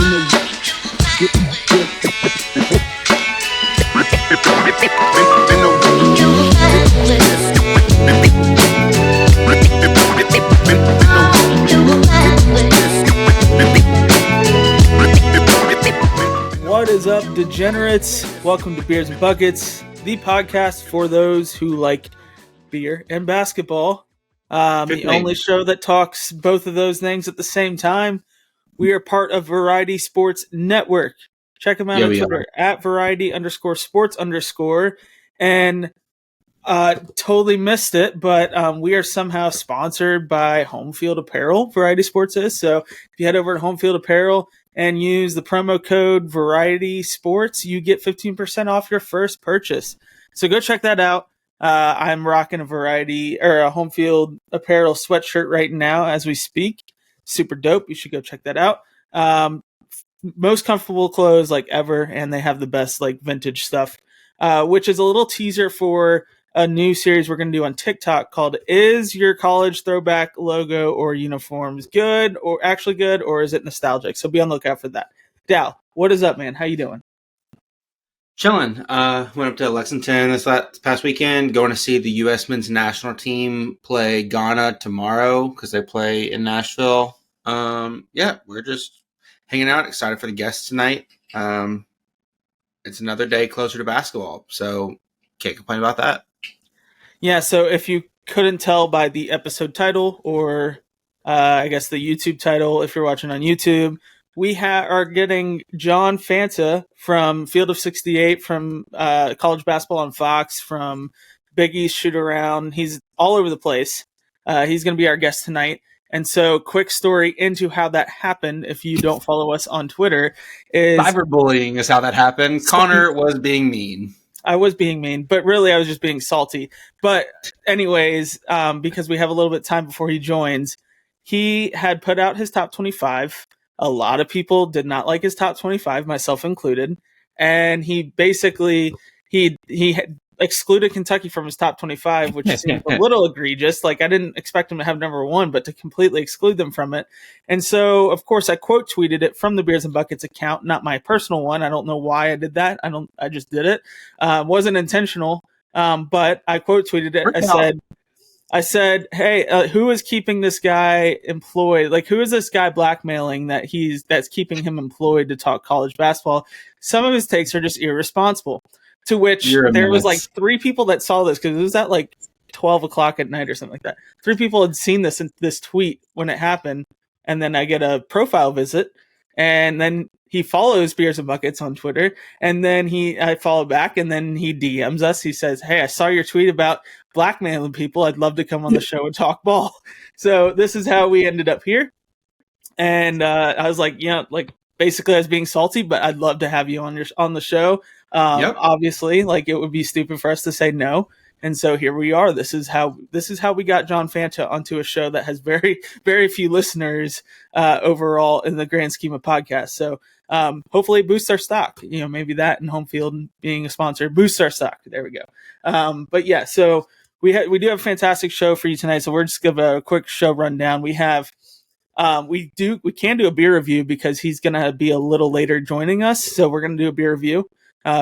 What is up, degenerates? Welcome to Beers and Buckets, the podcast for those who like beer and basketball. The only show that talks both of those things at the same time. We are part of Variety Sports Network. Check them out on Twitter at variety_sports_. And totally missed it, but we are somehow sponsored by Home Field Apparel. Variety Sports is. So if you head over to Home Field Apparel and use the promo code Variety Sports, you get 15% off your first purchase. So go check that out. I'm rocking a Home Field Apparel sweatshirt right now as we speak. Super dope. You should go check that out. Most comfortable clothes like ever, and they have the best like vintage stuff, which is a little teaser for a new series we're going to do on TikTok called "Is Your College Throwback Logo or Uniforms Good or Actually Good, or is it nostalgic?" So be on the lookout for that. Dowell, what is up, man? How you doing? Chilling. Went up to Lexington this past weekend, going to see the U.S. men's national team play Ghana tomorrow because they play in Nashville. Yeah, we're just hanging out, excited for the guests tonight. It's another day closer to basketball, so can't complain about that. Yeah, so if you couldn't tell by the episode title or I guess the YouTube title, if you're watching on YouTube, we are getting John Fanta from Field of 68, from college basketball on Fox, from Big East Shoot Around. He's all over the place. He's going to be our guest tonight. And so, quick story into how that happened, if you don't follow us on Twitter, is... Cyberbullying is how that happened. Connor was being mean. I was being mean, but really I was just being salty. But anyways, because we have a little bit of time before he joins, he had put out his top 25. A lot of people did not like his top 25, myself included. And he basically, he had excluded Kentucky from his top 25, which seems a little egregious. Like, I didn't expect him to have number one, but to completely exclude them from it. And so, of course, I quote tweeted it from the Beers and Buckets account, not my personal one. I don't know why I did that. I just did it. Wasn't intentional. But I quote tweeted it. I said, hey, who is keeping this guy employed? Like, who is this guy blackmailing that's keeping him employed to talk college basketball? Some of his takes are just irresponsible. To which there was like 3 people that saw this, because it was at like 12 o'clock at night or something like that. 3 people had seen this tweet when it happened, and then I get a profile visit, and then he follows Beers and Buckets on Twitter, and then I follow back, and then he DMs us. He says, "Hey, I saw your tweet about blackmailing people. I'd love to come on the show and talk ball." So this is how we ended up here. And I was like, like basically I was being salty, but I'd love to have you on the show. Obviously, like, it would be stupid for us to say no. And so here we are. This is how we got John Fanta onto a show that has very, very few listeners overall in the grand scheme of podcasts. So hopefully it boosts our stock. Maybe that and Home Field being a sponsor boosts our stock. There we go. But yeah, so we do have a fantastic show for you tonight. So we're just give a quick show rundown. We have we can do a beer review because he's gonna be a little later joining us. So we're gonna do a beer review.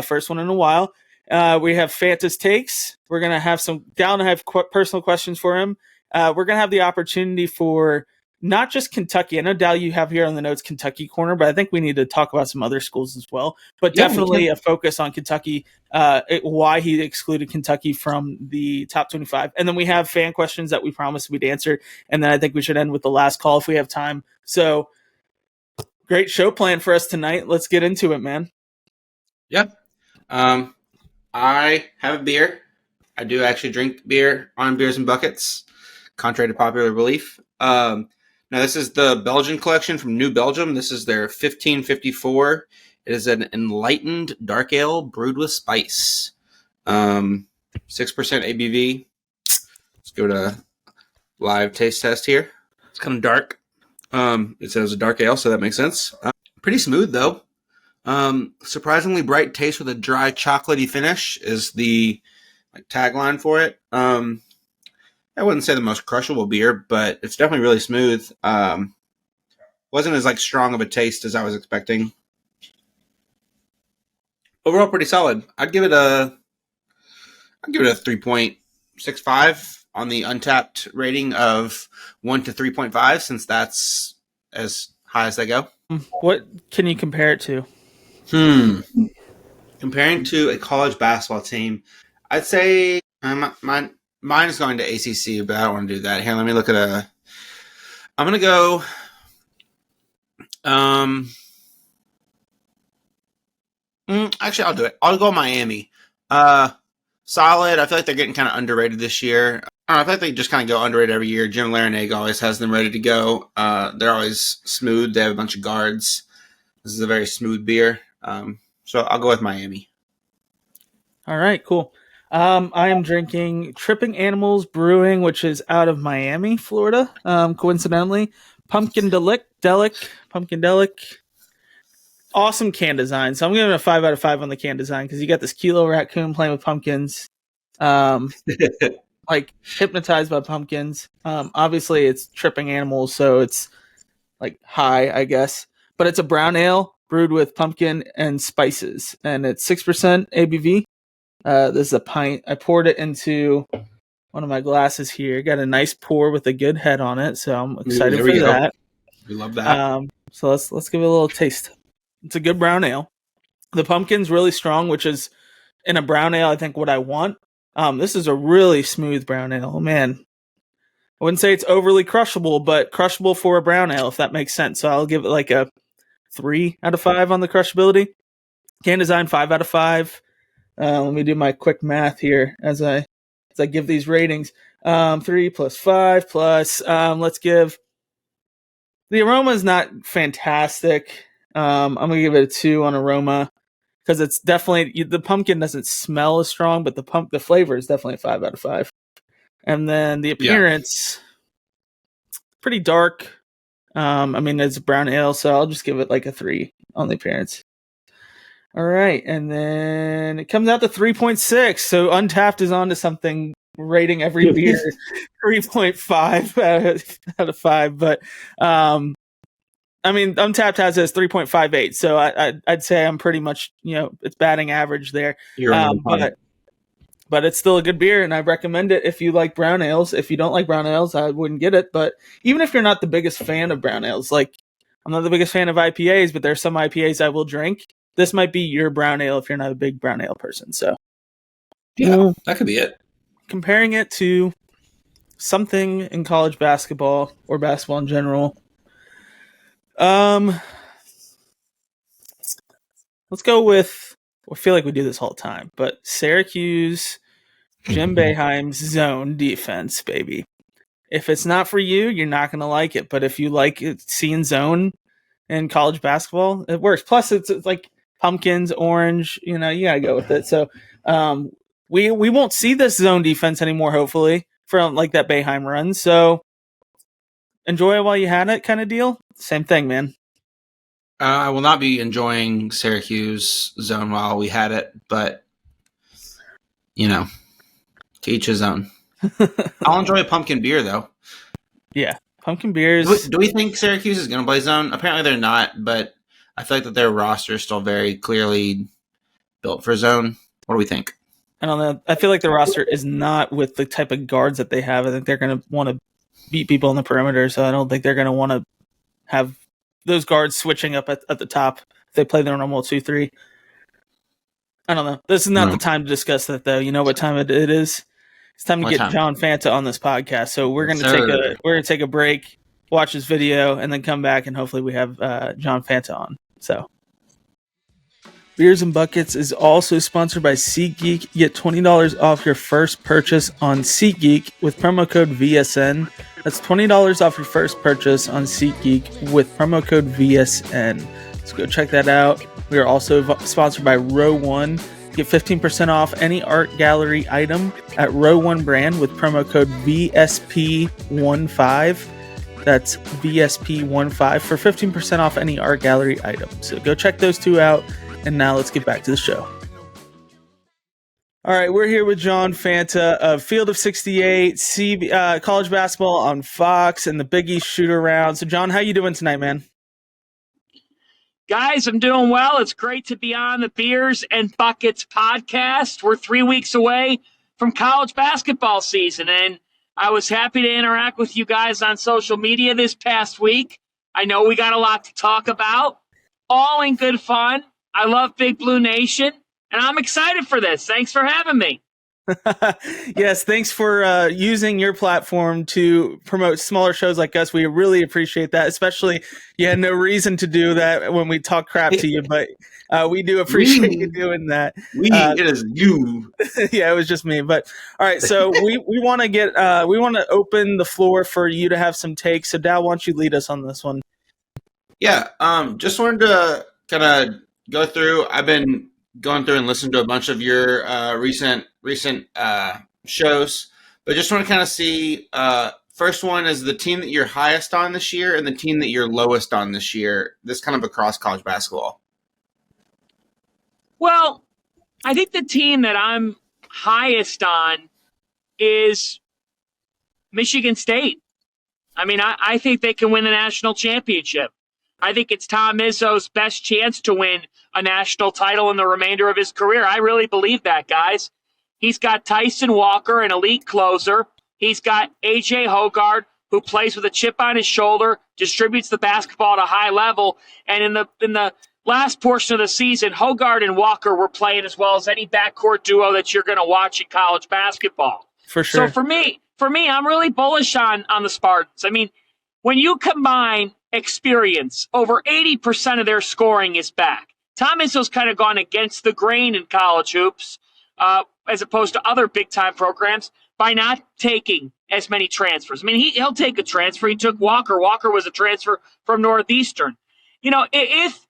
First one in a while. We have Fanta's takes. We're going to have Dowell and I have personal questions for him. We're going to have the opportunity for not just Kentucky. I know, Dowell, you have here on the notes Kentucky corner, but I think we need to talk about some other schools as well. But definitely a focus on Kentucky, why he excluded Kentucky from the top 25. And then we have fan questions that we promised we'd answer. And then I think we should end with the last call if we have time. So great show plan for us tonight. Let's get into it, man. Yep. I have a beer. I do actually drink beer on Beers and Buckets, contrary to popular belief. Now, this is the Belgian collection from New Belgium. This is their 1554. It is an enlightened dark ale brewed with spice. 6% ABV. Let's go to live taste test here. It's kind of dark. It says a dark ale, so that makes sense. Pretty smooth, though. Surprisingly bright taste with a dry chocolatey finish is the tagline for it. I wouldn't say the most crushable beer, but it's definitely really smooth. What wasn't as like strong of a taste as I was expecting. Overall, pretty solid. I'd give it a 3.65 on the Untapped rating of 1 to 3.5, since that's as high as they go. What can you compare it to? Comparing to a college basketball team, I'd say mine is going to ACC, but I don't want to do that. Here, let me look at I'm going to go. Actually, I'll do it. I'll go Miami. Solid. I feel like they're getting kind of underrated this year. I feel like they just kind of go underrated every year. Jim Larinaga always has them ready to go. They're always smooth. They have a bunch of guards. This is a very smooth beer. So I'll go with Miami. All right, cool. I am drinking Tripping Animals Brewing, which is out of Miami, Florida. Coincidentally, Pumpkin Delic. Awesome can design. So I'm giving it a 5 out of 5 on the can design because you got this Kilo raccoon playing with pumpkins. Like hypnotized by pumpkins. Obviously it's Tripping Animals, so it's like high, I guess. But it's a brown ale brewed with pumpkin and spices, and it's 6% ABV. This is a pint. I poured it into one of my glasses here. Got a nice pour with a good head on it, so I'm excited for that. We love that. So let's give it a little taste. It's a good brown ale. The pumpkin's really strong, which is in a brown ale, I think what I want. This is a really smooth brown ale. Oh, man. I wouldn't say it's overly crushable, but crushable for a brown ale, if that makes sense. So I'll give it like a 3 out of 5 on the crushability. Can design 5 out of 5. Let me do my quick math here as I give these ratings. 3 plus 5 plus, let's give, the aroma is not fantastic. I'm going to give it a 2 on aroma because it's definitely, the pumpkin doesn't smell as strong, but the flavor is definitely a 5 out of 5. And then the appearance, pretty dark. I mean, it's a brown ale, so I'll just give it like a 3 on the appearance. All right, and then it comes out to 3.6. So Untapped is on to something, rating every beer 3.5 out of 5. But I mean, Untapped has it as 3.58. So I'd say I'm pretty much, it's batting average there. But it's still a good beer, and I recommend it if you like brown ales. If you don't like brown ales, I wouldn't get it. But even if you're not the biggest fan of brown ales, like I'm not the biggest fan of IPAs, but there's some IPAs I will drink. This might be your brown ale if you're not a big brown ale person. So, yeah, that could be it. Comparing it to something in college basketball or basketball in general, let's go with. I feel like we do this all the time, but Syracuse, Jim Boeheim's zone defense, baby. If it's not for you, you're not going to like it. But if you like seeing zone in college basketball, it works. Plus, it's like pumpkins, orange. You got to go with it. So we won't see this zone defense anymore, hopefully, from like that Boeheim run. So enjoy it while you had it kind of deal. Same thing, man. I will not be enjoying Syracuse zone while we had it, but, to each his own. I'll enjoy a pumpkin beer, though. Yeah, pumpkin beers. Do we think Syracuse is going to play zone? Apparently they're not, but I feel like that their roster is still very clearly built for zone. What do we think? I don't know. I feel like the roster is not with the type of guards that they have. I think they're going to want to beat people on the perimeter, so I don't think they're going to want to have those guards switching up at the top if they play their normal 2-3. I don't know. This is not the time to discuss that, though. You know what time it is? It's time to get John Fanta on this podcast. So we're going to take a break, watch this video, and then come back, and hopefully we have John Fanta on. So Beers and Buckets is also sponsored by SeatGeek. Get $20 off your first purchase on SeatGeek with promo code VSN. That's $20 off your first purchase on SeatGeek with promo code VSN. Let's go check that out. We are also sponsored by Row One. Get 15% off any art gallery item at Row One brand with promo code VSP15. That's VSP15 for 15% off any art gallery item. So go check those two out. And now let's get back to the show. All right, we're here with John Fanta of Field of 68, college basketball on Fox, and the Big East shoot around. So, John, how you doing tonight, man? Guys, I'm doing well. It's great to be on the Beers and Buckets podcast. We're 3 weeks away from college basketball season, and I was happy to interact with you guys on social media this past week. I know we got a lot to talk about, all in good fun. I love Big Blue Nation, and I'm excited for this. Thanks for having me. Yes, thanks for using your platform to promote smaller shows like us. We really appreciate that, especially you had no reason to do that when we talk crap to you, but we do appreciate you doing that. It is you. Yeah, it was just me. But all right, so we want to open the floor for you to have some takes. So Dowell, why don't you lead us on this one? Yeah, just wanted to kind of go through. I've been going through and listened to a bunch of your recent shows, but just want to kind of see. First one is the team that you're highest on this year, and the team that you're lowest on this year. This kind of across college basketball. Well, I think the team that I'm highest on is Michigan State. I mean, I think they can win the national championship. I think it's Tom Izzo's best chance to win a national title in the remainder of his career. I really believe that, guys. He's got Tyson Walker, an elite closer. He's got A.J. Hoggard, who plays with a chip on his shoulder, distributes the basketball at a high level. And in the last portion of the season, Hoggard and Walker were playing as well as any backcourt duo that you're going to watch in college basketball. For sure. So for me, I'm really bullish on the Spartans. I mean, when you combine experience, over 80% of their scoring is back. Tom Izzo's kind of gone against the grain in college hoops, as opposed to other big-time programs, by not taking as many transfers. I mean, he'll take a transfer. He took Walker. Walker was a transfer from Northeastern. You know, if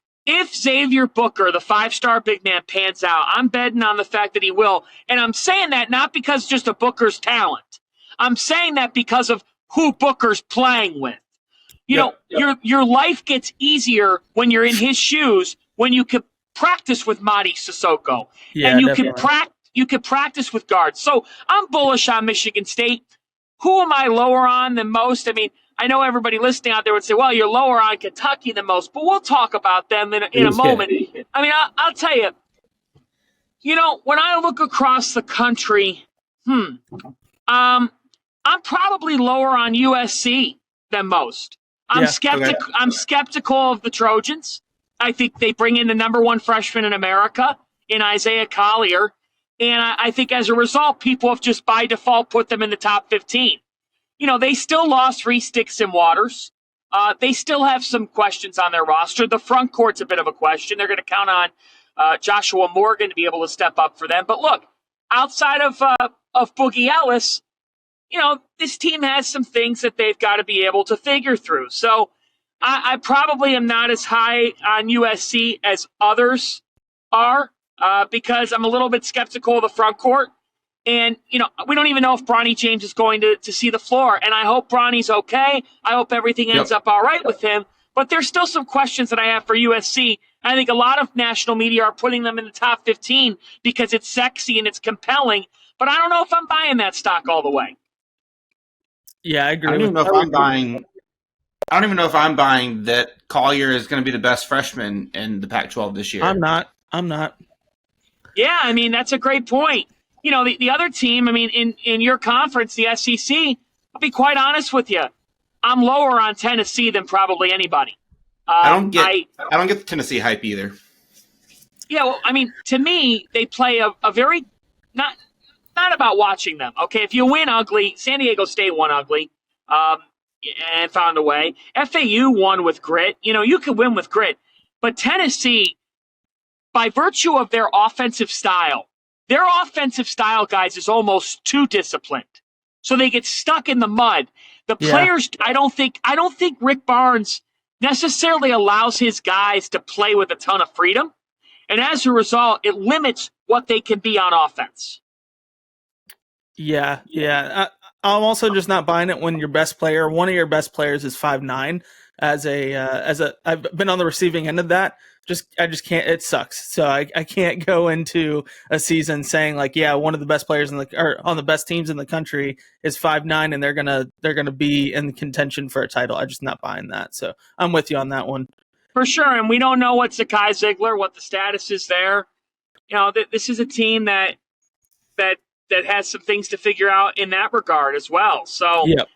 Xavier Booker, the five-star big man, pans out, I'm betting on the fact that he will. And I'm saying that not because just of Booker's talent. I'm saying that because of who Booker's playing with. You know, your life gets easier when you're in his shoes, when you can practice with Mady Sissoko. Yeah, and definitely. you can practice with guards. So I'm bullish on Michigan State. Who am I lower on than most? I mean, I know everybody listening out there would say, well, you're lower on Kentucky than most, but we'll talk about them in a moment. I mean, I'll tell you, you know, when I look across the country, I'm probably lower on USC than most. I'm skeptical of the Trojans. I think they bring in the number one freshman in America in Isaiah Collier. And I think as a result, people have just by default put them in the top 15. You know, they still lost Reese Dixon Waters. They still have some questions on their roster. The front court's a bit of a question. They're going to count on Joshua Morgan to be able to step up for them. But look, outside of Boogie Ellis, you know, this team has some things that they've got to be able to figure through. So I probably am not as high on USC as others are because I'm a little bit skeptical of the front court. And, you know, we don't even know if Bronny James is going to see the floor. And I hope Bronny's okay. I hope everything ends up all right with him. But there's still some questions that I have for USC. I think a lot of national media are putting them in the top 15 because it's sexy and it's compelling. But I don't know if I'm buying that stock all the way. Yeah, I agree. I don't even know if I'm buying that Collier is going to be the best freshman in the Pac-12 this year. I'm not. Yeah, I mean, that's a great point. You know, the other team, I mean, in your conference, the SEC, I'll be quite honest with you. I'm lower on Tennessee than probably anybody. I don't get the Tennessee hype either. Yeah, well, I mean, to me, they play a very not about watching them. Okay, if you win ugly, San Diego State won ugly, and found a way. FAU won with grit. You know, you could win with grit, but Tennessee, by virtue of their offensive style, guys, is almost too disciplined. So they get stuck in the mud. The players, I don't think Rick Barnes necessarily allows his guys to play with a ton of freedom. And as a result, it limits what they can be on offense. Yeah. I'm also just not buying it when your best player, one of your best players, is 5'9". I've been on the receiving end of that. I just can't. It sucks. So I can't go into a season saying like, yeah, one of the best players on the best teams in the country is 5'9", and they're gonna be in contention for a title. I'm just not buying that. So I'm with you on that one. For sure, and we don't know what Zakai Ziegler, what the status is there. This is a team that has some things to figure out in that regard as well. So Yep.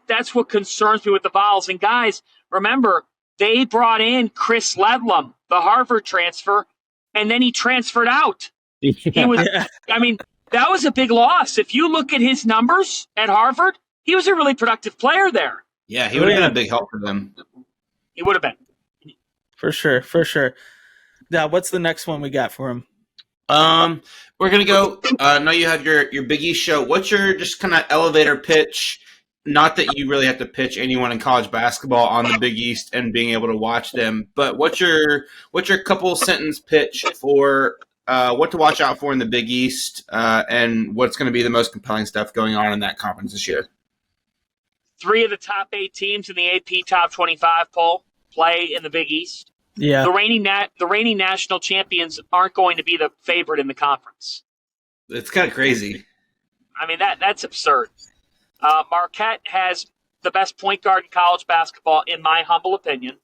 That's what concerns me with the Vols. And guys, remember, they brought in Chris Ledlum, the Harvard transfer, and then he transferred out. He was, I mean, that was a big loss. If you look at his numbers at Harvard, he was a really productive player there. Yeah, he would have been a big help for them. He would have been. For sure. Now, what's the next one we got for him? We're gonna go. Now you have your Big East show. What's your just kind of elevator pitch? Not that you really have to pitch anyone in college basketball on the Big East and being able to watch them, but what's your couple sentence pitch for what to watch out for in the Big East and what's going to be the most compelling stuff going on in that conference this year? 3 of the top 8 teams in the AP Top 25 poll play in the Big East. Yeah. The reigning national champions aren't going to be the favorite in the conference. It's kind of crazy. I mean, that's absurd. Marquette has the best point guard in college basketball, in my humble opinion,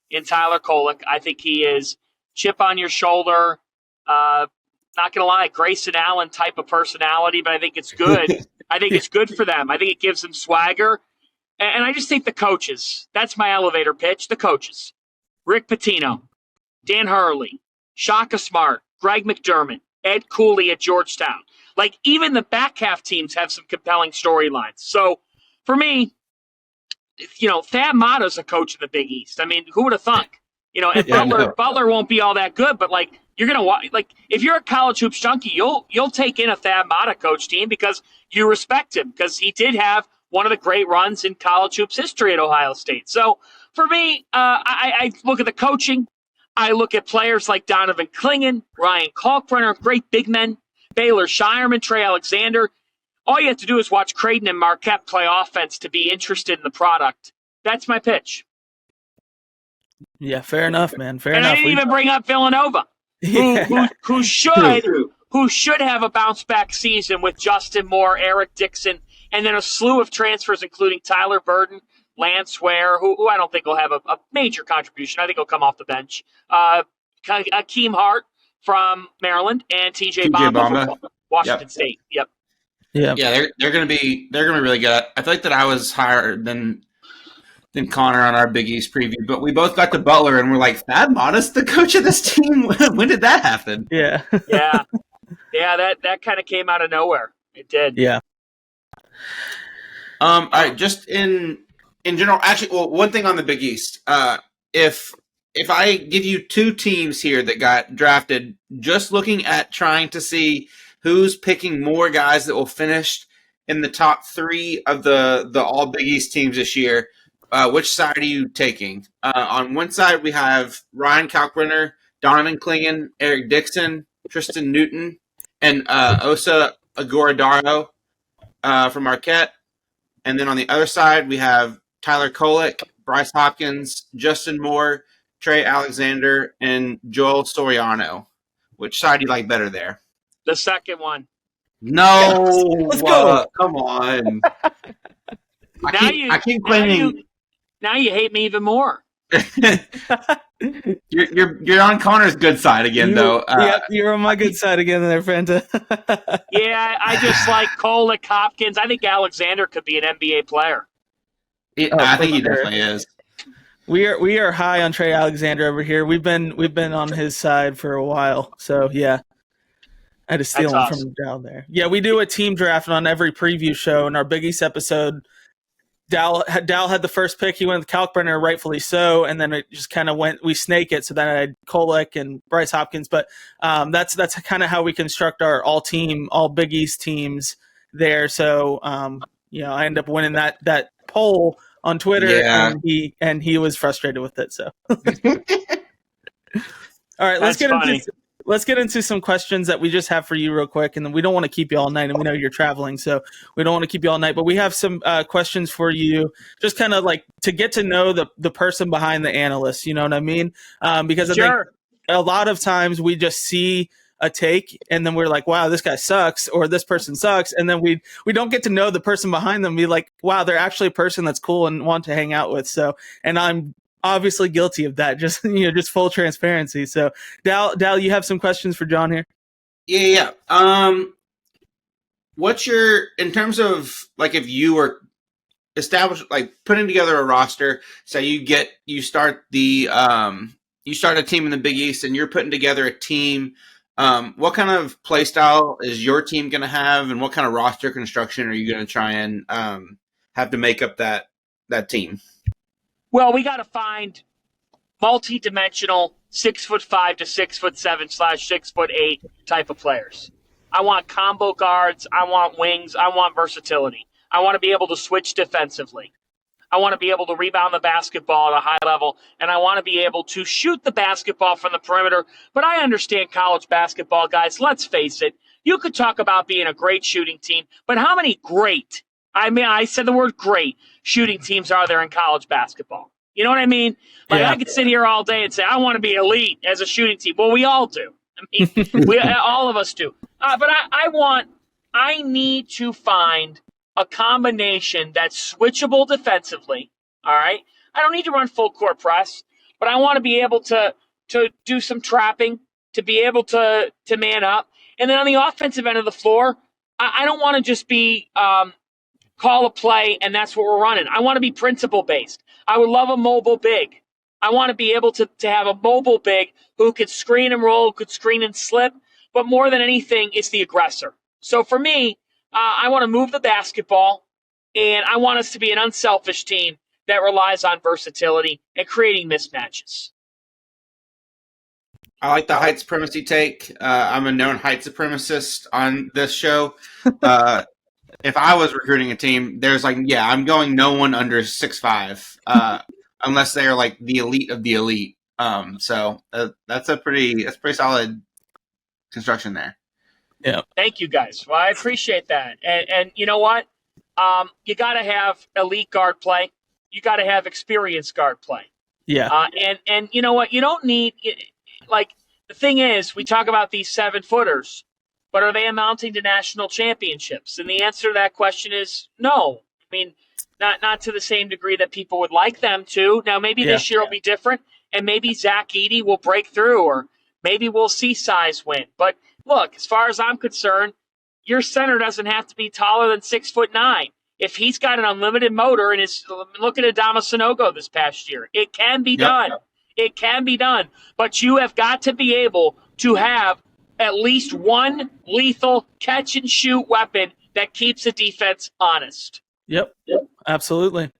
in Tyler Kolek. I think he is chip on your shoulder. Not going to lie, Grayson Allen type of personality, but I think it's good. I think it's good for them. I think it gives them swagger. And I just think the coaches, that's my elevator pitch, the coaches. Rick Pitino, Dan Hurley, Shaka Smart, Greg McDermott, Ed Cooley at Georgetown. Like, even the back half teams have some compelling storylines. So, for me, Thad Matta's a coach in the Big East. I mean, who would have thunk? And Butler won't be all that good, but, like, you're going to watch. Like, if you're a college hoops junkie, you'll take in a Thad Matta coach team because you respect him, because he did have one of the great runs in college hoops history at Ohio State. So, for me, I look at the coaching. I look at players like Donovan Clingan, Ryan Kalkbrenner, great big men, Baylor Shireman, Trey Alexander. All you have to do is watch Creighton and Marquette play offense to be interested in the product. That's my pitch. Yeah, fair enough, man. Fair and enough. I didn't even bring up Villanova, who should have a bounce back season with Justin Moore, Eric Dixon, and then a slew of transfers, including Tyler Burden, Lance Ware, who I don't think will have a major contribution. I think he'll come off the bench. Akeem Hart from Maryland and TJ Bamba from Washington State. Yep. Yeah, they're gonna be really good. I feel like that I was higher than Connor on our Big East preview, but we both got to Butler and we're like, Thad Matta's the coach of this team. When did that happen? Yeah. Yeah. That kind of came out of nowhere. It did. Yeah. All right, just in general, actually, well, one thing on the Big East, if I give you 2 teams here that got drafted, just looking at trying to see who's picking more guys that will finish in the top 3 of the all Big East teams this year, which side are you taking? On one side, we have Ryan Kalkbrenner, Donovan Clingan, Eric Dixon, Tristan Newton, and Osa Agoradaro from Marquette. And then on the other side, we have Tyler Kolek, Bryce Hopkins, Justin Moore, Trey Alexander, and Joel Soriano. Which side do you like better there? The second one. No, Let's go. Come on. I keep claiming. Now you hate me even more. You're on Connor's good side again, though. You're on my good side again there, Fanta. Yeah, I just like Kolek, Hopkins. I think Alexander could be an NBA player. I think he definitely is. We are high on Trey Alexander over here. We've been on his side for a while. So yeah, I had to steal him from down there. Yeah, we do a team draft on every preview show. In our Big East episode, Dowell had the first pick. He went with Kalkbrenner, rightfully so, and then it just kind of went. We snake it. So then I had Kolek and Bryce Hopkins. But that's kind of how we construct our all Big East teams there. So I end up winning that poll on Twitter, and he was frustrated with it. So, all right, let's get into some questions that we just have for you real quick, and then we don't want to keep you all night, and we know you're traveling, so we don't want to keep you all night. But we have some questions for you, just kind of like to get to know the person behind the analyst. You know what I mean? Because I think a lot of times we just see a take and then we're like, wow, this guy sucks, or this person sucks, and then we don't get to know the person behind them, be like, wow, they're actually a person that's cool and want to hang out with. So, and I'm obviously guilty of that. Just just full transparency. So, Dal, you have some questions for John here? Yeah. What's your, in terms of like, if you were putting together a roster, so you start a team in the Big East and you're putting together a team. What kind of play style is your team going to have, and what kind of roster construction are you going to try and have to make up that team? Well, we got to find multi-dimensional 6'5" to 6'7" / 6'8" type of players. I want combo guards. I want wings. I want versatility. I want to be able to switch defensively. I want to be able to rebound the basketball at a high level, and I want to be able to shoot the basketball from the perimeter. But I understand college basketball, guys. Let's face it. You could talk about being a great shooting team, but how many I said the word great shooting teams are there in college basketball? You know what I mean? Like, I could sit here all day and say, I want to be elite as a shooting team. Well, we all do. I mean, all of us do. But I need to find a combination that's switchable defensively. All right. I don't need to run full court press, but I want to be able to do some trapping, to be able to man up. And then on the offensive end of the floor, I don't want to just be call a play and that's what we're running. I want to be principle based. I would love a mobile big. I want to be able to have a mobile big who could screen and roll, could screen and slip. But more than anything, it's the aggressor. So for me, I want to move the basketball, and I want us to be an unselfish team that relies on versatility and creating mismatches. I like the height supremacy take. I'm a known height supremacist on this show. If I was recruiting a team, I'm going no one under 6'5", unless they are like the elite of the elite. So that's pretty solid construction there. Yeah. Thank you, guys. Well, I appreciate that. And you know what? You got to have elite guard play. You got to have experienced guard play. Yeah. And you know what? You don't need, like, the thing is, we talk about these 7-footers, but are they amounting to national championships? And the answer to that question is no. I mean, not to the same degree that people would like them to. Now, maybe this year will be different, and maybe Zach Edey will break through, or maybe we'll see size win. But look, as far as I'm concerned, your center doesn't have to be taller than 6'9". If he's got an unlimited motor and is looking at Adama Sanogo this past year, it can be done. It can be done. But you have got to be able to have at least one lethal catch and shoot weapon that keeps the defense honest. Yep. Absolutely.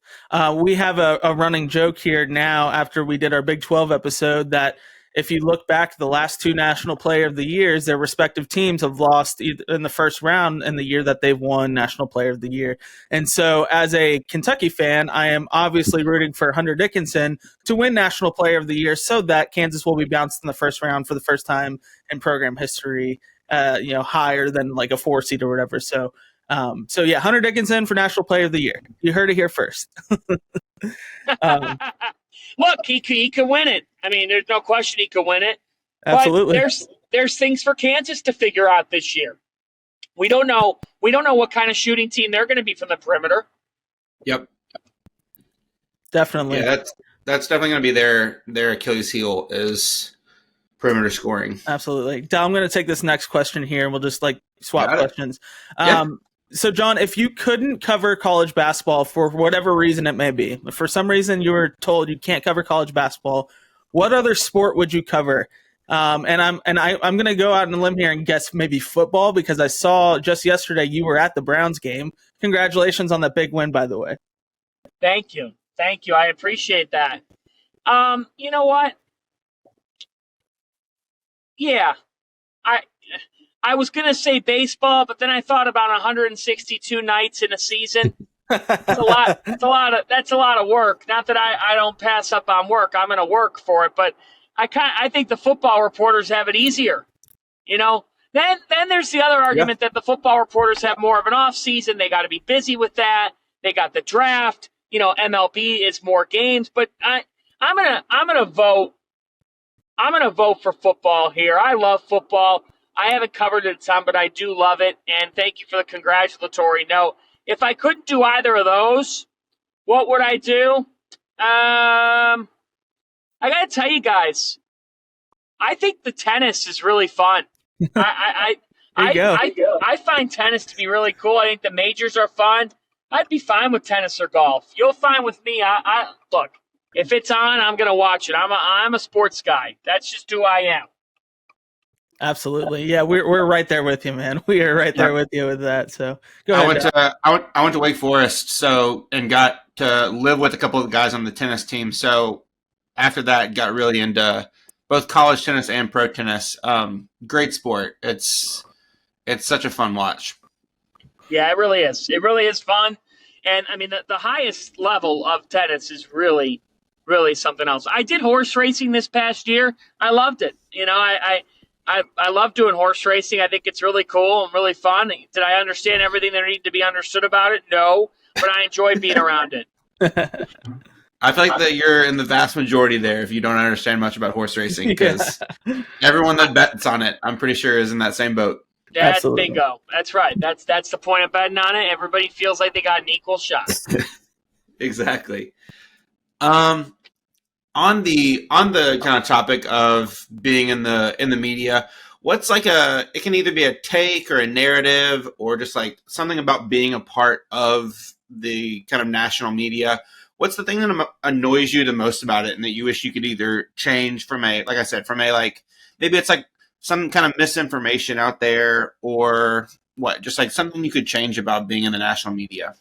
We have a running joke here now after we did our Big 12 episode that if you look back, the last 2 National Player of the Years, their respective teams have lost in the first round in the year that they've won National Player of the Year. And so as a Kentucky fan, I am obviously rooting for Hunter Dickinson to win National Player of the Year so that Kansas will be bounced in the first round for the first time in program history, higher than like a 4 seed or whatever. So yeah, Hunter Dickinson for National Player of the Year. You heard it here first. Look, he could win it. I mean, there's no question he could win it. Absolutely. But there's things for Kansas to figure out this year. We don't know what kind of shooting team they're going to be from the perimeter. Yep. Definitely. Yeah, that's definitely going to be their Achilles heel is perimeter scoring. Absolutely. Dal, I'm going to take this next question here, and we'll just swap questions. So, John, if you couldn't cover college basketball for whatever reason it may be, if for some reason you were told you can't cover college basketball, what other sport would you cover? And I'm going to go out on a limb here and guess maybe football, because I saw just yesterday you were at the Browns game. Congratulations on that big win, by the way. Thank you. I appreciate that. You know what? Yeah, I was going to say baseball, but then I thought about 162 nights in a season. That's a lot. That's a lot of work. Not that I don't pass up on work. I'm going to work for it, but I think the football reporters have it easier. Then there's the other argument that the football reporters have more of an off season. They got to be busy with that. They got the draft. MLB is more games, but I'm gonna vote. I'm going to vote for football here. I love football. I haven't covered it a ton, but I do love it. And thank you for the congratulatory note. If I couldn't do either of those, what would I do? I got to tell you guys, I think the tennis is really fun. I There you go. I find tennis to be really cool. I think the majors are fun. I'd be fine with tennis or golf. You'll find with me. I look, if it's on, I'm gonna watch it. I'm a sports guy. That's just who I am. Absolutely. Yeah, we're right there with you, man. We are right there with you with that. So go ahead. I went to Wake Forest, and got to live with a couple of guys on the tennis team. So after that, got really into both college tennis and pro tennis. Great sport. It's such a fun watch. Yeah, it really is. It really is fun. And I mean, the highest level of tennis is really, really something else. I did horse racing this past year. I loved it. You know, I love doing horse racing. I think it's really cool and really fun. Did I understand everything there needed to be understood about it? No, but I enjoyed being around it. I feel like that you're in the vast majority there if you don't understand much about horse racing, because everyone that bets on it, I'm pretty sure, is in that same boat. That's Absolutely. bingo. That's right. That's the point of betting on it. Everybody feels like they got an equal shot. Exactly. On the kind of topic of being in the media, what's like it can either be a take or a narrative or just like something about being a part of the kind of national media. What's the thing that annoys you the most about it and that you wish you could either change from like I said, like maybe it's like some kind of misinformation out there, or what, just like something you could change about being in the national media?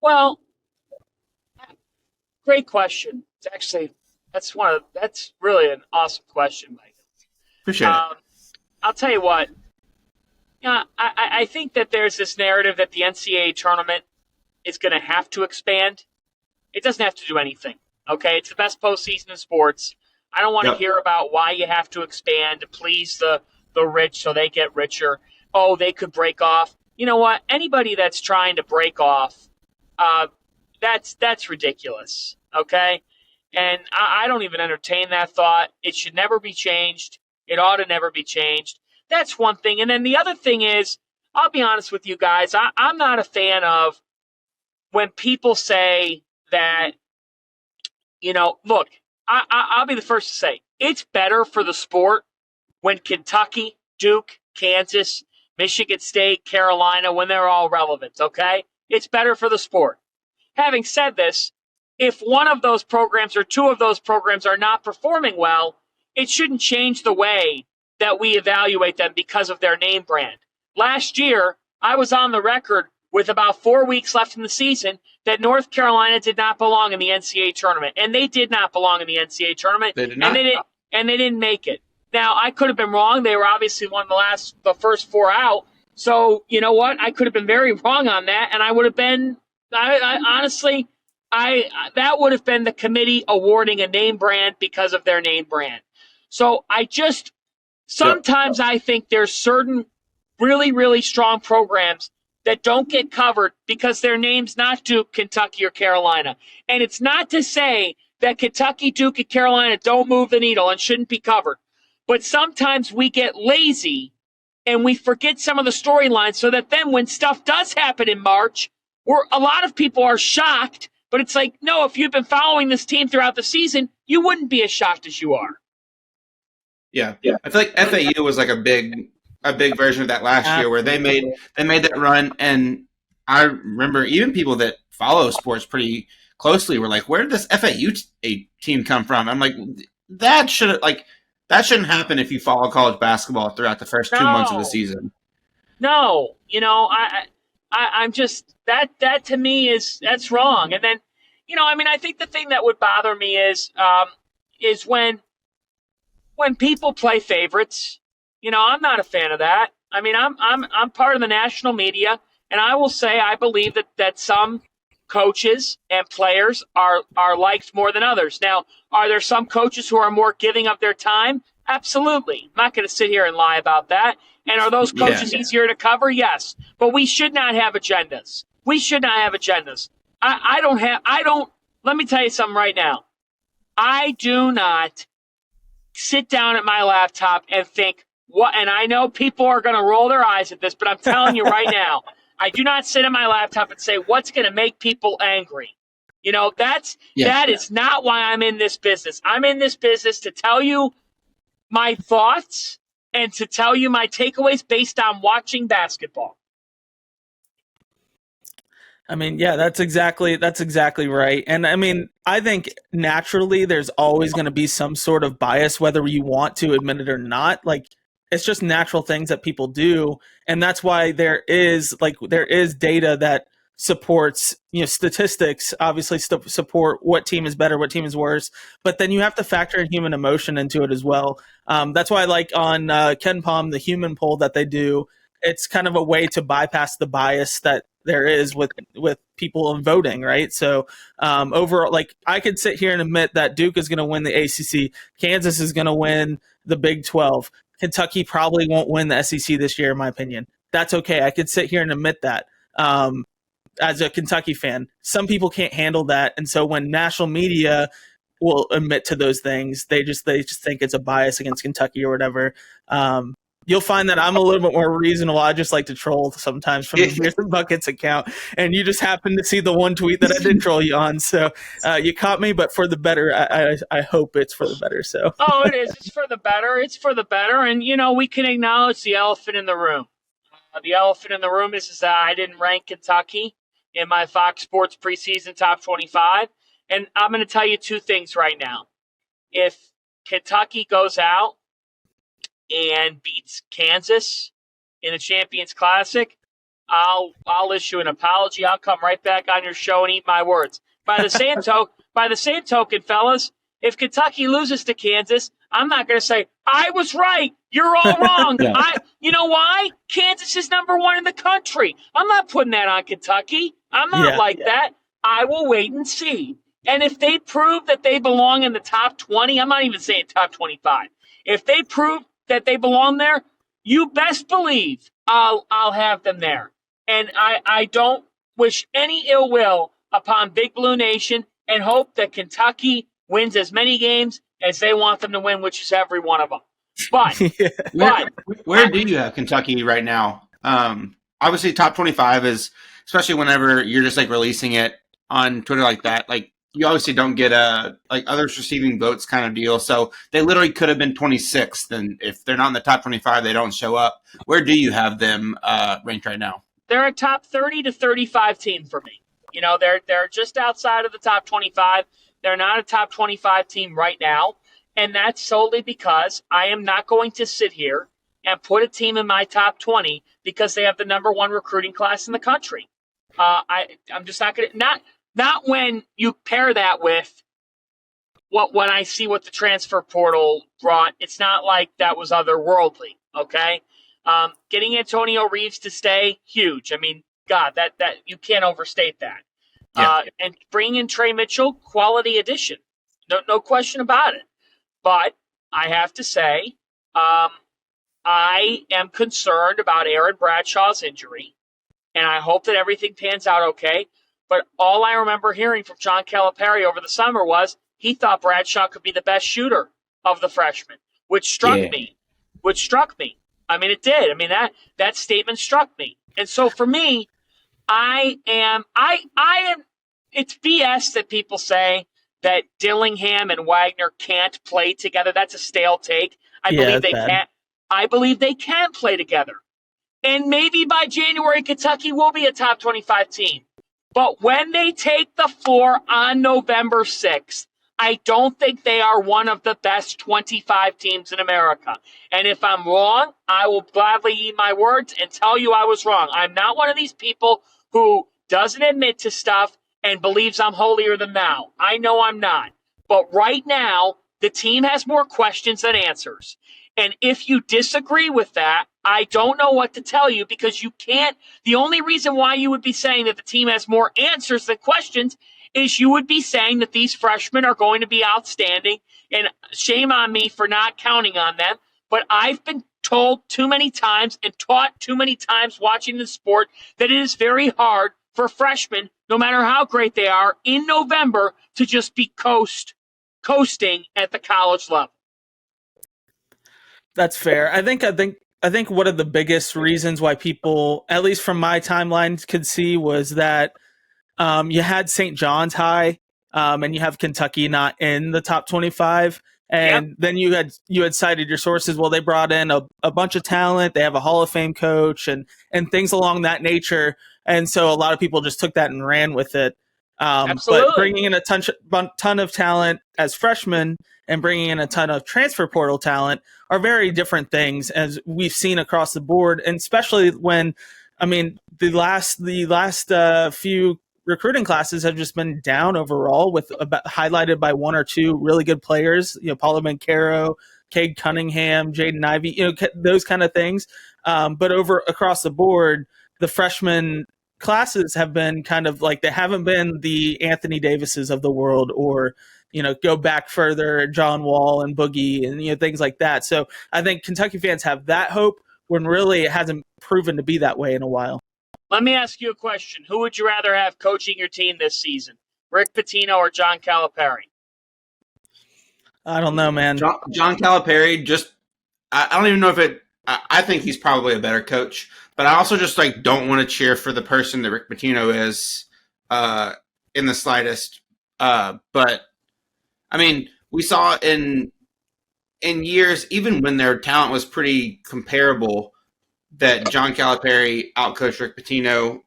Well, great question. It's actually that's really an awesome question, Mike. Appreciate it. I'll tell you what. I think that there's this narrative that the NCAA tournament is going to have to expand. It doesn't have to do anything. Okay, it's the best postseason in sports. I don't want to hear about why you have to expand to please the rich so they get richer. Oh, they could break off. You know what? Anybody that's trying to break off, that's ridiculous. Okay, and I don't even entertain that thought. It should never be changed. It ought to never be changed. That's one thing. And then the other thing is, I'll be honest with you guys. I'm not a fan of when people say that, look, I'll be the first to say it's better for the sport when Kentucky, Duke, Kansas, Michigan State, Carolina, when they're all relevant, okay? It's better for the sport. Having said this, if one of those programs or two of those programs are not performing well, it shouldn't change the way that we evaluate them because of their name brand. Last year, I was on the record with about 4 weeks left in the season that North Carolina did not belong in the NCAA tournament, and they did not belong in the NCAA tournament, They did not. and they didn't make it. Now, I could have been wrong. They were obviously the first four out. So, you know what? I could have been very wrong on that, and I would have been, honestly, that would have been the committee awarding a name brand because of their name brand. So sometimes I think there's certain really, really strong programs that don't get covered because their name's not Duke, Kentucky, or Carolina. And it's not to say that Kentucky, Duke, and Carolina don't move the needle and shouldn't be covered. But sometimes we get lazy and we forget some of the storylines so that then when stuff does happen in March, a lot of people are shocked. But it's like, no, if you've been following this team throughout the season, you wouldn't be as shocked as you are. Yeah. I feel like FAU was like a big version of that last year where they made that run, and I remember even people that follow sports pretty closely were like, "Where did this FAU team come from?" I'm like, that shouldn't happen if you follow college basketball throughout the first 2 months of the season. No, I'm just that to me that's wrong. And then, I think the thing that would bother me is when people play favorites. I'm not a fan of that. I mean, I'm part of the national media, and I will say I believe that some coaches and players are liked more than others. Now, are there some coaches who are more giving of their time? Absolutely. I'm not going to sit here and lie about that. And are those coaches easier to cover? Yes. But we should not have agendas. Let me tell you something right now. I do not sit down at my laptop and think, what? And I know people are going to roll their eyes at this, but I'm telling you right now, I do not sit at my laptop and say, what's going to make people angry? That is not why I'm in this business. I'm in this business to tell you my thoughts and to tell you my takeaways based on watching basketball. I mean, yeah, that's exactly right. And I mean, I think naturally there's always going to be some sort of bias, whether you want to admit it or not. Like, it's just natural things that people do, and that's why there is data that supports, statistics obviously support what team is better, what team is worse, but then you have to factor in human emotion into it as well. That's why, like on Ken Palm, the human poll that they do, it's kind of a way to bypass the bias that there is with people in voting, right? So overall, like, I could sit here and admit that Duke is going to win the ACC, Kansas is going to win the Big 12, Kentucky probably won't win the SEC this year, in my opinion. That's okay. I could sit here and admit that as a Kentucky fan. Some people can't handle that, and so when national media will admit to those things, they just think it's a bias against Kentucky or whatever. You'll find that I'm a little bit more reasonable. I just like to troll sometimes from the Beers and Buckets account, and you just happen to see the one tweet that I did troll you on. So you caught me, but for the better. I hope it's for the better. So it is. It's for the better. It's for the better, and we can acknowledge the elephant in the room. The elephant in the room is that I didn't rank Kentucky in my Fox Sports preseason top 25, and I'm going to tell you two things right now. If Kentucky goes out and beats Kansas in the Champions Classic, I'll issue an apology. I'll come right back on your show and eat my words. By the same token, fellas, if Kentucky loses to Kansas, I'm not going to say I was right. You're all wrong. You know why? Kansas is number 1 in the country. I'm not putting that on Kentucky. I'm not that. I will wait and see. And if they prove that they belong in the top 20, I'm not even saying top 25. If they prove that they belong there, you best believe I'll have them there. And I don't wish any ill will upon Big Blue Nation and hope that Kentucky wins as many games as they want them to win, which is every one of them. But, where do you have Kentucky right now? Obviously, top 25 is, especially whenever you're just like releasing it on Twitter like that, like you obviously don't get a like others receiving votes kind of deal. So they literally could have been 26th, and if they're not in the top 25, they don't show up. Where do you have them ranked right now? They're a top 30 to 35 team for me. They're just outside of the top 25. They're not a top 25 team right now. And that's solely because I am not going to sit here and put a team in my top 20 because they have the number 1 recruiting class in the country. I'm just not going to, not when you pair that with when I see what the transfer portal brought. It's not like that was otherworldly. Okay. Getting Antonio Reeves to stay, huge. I mean, God, that you can't overstate that. Yeah. And bringing in Trey Mitchell, quality addition. No question about it. But I have to say, I am concerned about Aaron Bradshaw's injury, and I hope that everything pans out okay. But all I remember hearing from John Calipari over the summer was he thought Bradshaw could be the best shooter of the freshmen, which struck me. I mean, it did. I mean, that statement struck me. And so for me, I am, it's BS that people say that Dillingham and Wagner can't play together. That's a stale take. I believe they can play together. And maybe by January, Kentucky will be a top 25 team. But when they take the floor on November 6th, I don't think they are one of the best 25 teams in America. And if I'm wrong, I will gladly eat my words and tell you I was wrong. I'm not one of these people who doesn't admit to stuff and believes I'm holier than thou. I know I'm not. But right now, the team has more questions than answers. And if you disagree with that, I don't know what to tell you because you can't. The only reason why you would be saying that the team has more answers than questions is you would be saying that these freshmen are going to be outstanding. And shame on me for not counting on them. But I've been told too many times and taught too many times watching the sport that it is very hard for freshmen, no matter how great they are, in November to just be coasting at the college level. That's fair. I think one of the biggest reasons why people, at least from my timeline, could see was that you had St. John's high and you have Kentucky not in the top 25. And then you had cited your sources. Well, they brought in a bunch of talent. They have a Hall of Fame coach and things along that nature. And so a lot of people just took that and ran with it. Absolutely. But bringing in a ton of talent as freshmen and bringing in a ton of transfer portal talent are very different things, as we've seen across the board, and especially when, I mean, the last few recruiting classes have just been down overall, with highlighted by one or two really good players, Paulo Banchero, Cade Cunningham, Jaden Ivey, those kind of things. But across the board, the freshman classes have been kind of like, they haven't been the Anthony Davises of the world, or go back further, John Wall and Boogie and things like that. So I think Kentucky fans have that hope, when really it hasn't proven to be that way in a while. Let me ask you a question. Who would you rather have coaching your team this season, Rick Pitino or John Calipari? I don't know, man. John Calipari, I don't even know if it. I think he's probably a better coach, but I also just don't want to cheer for the person that Rick Pitino is in the slightest. But I mean, we saw in years, even when their talent was pretty comparable, that John Calipari outcoached Rick Pitino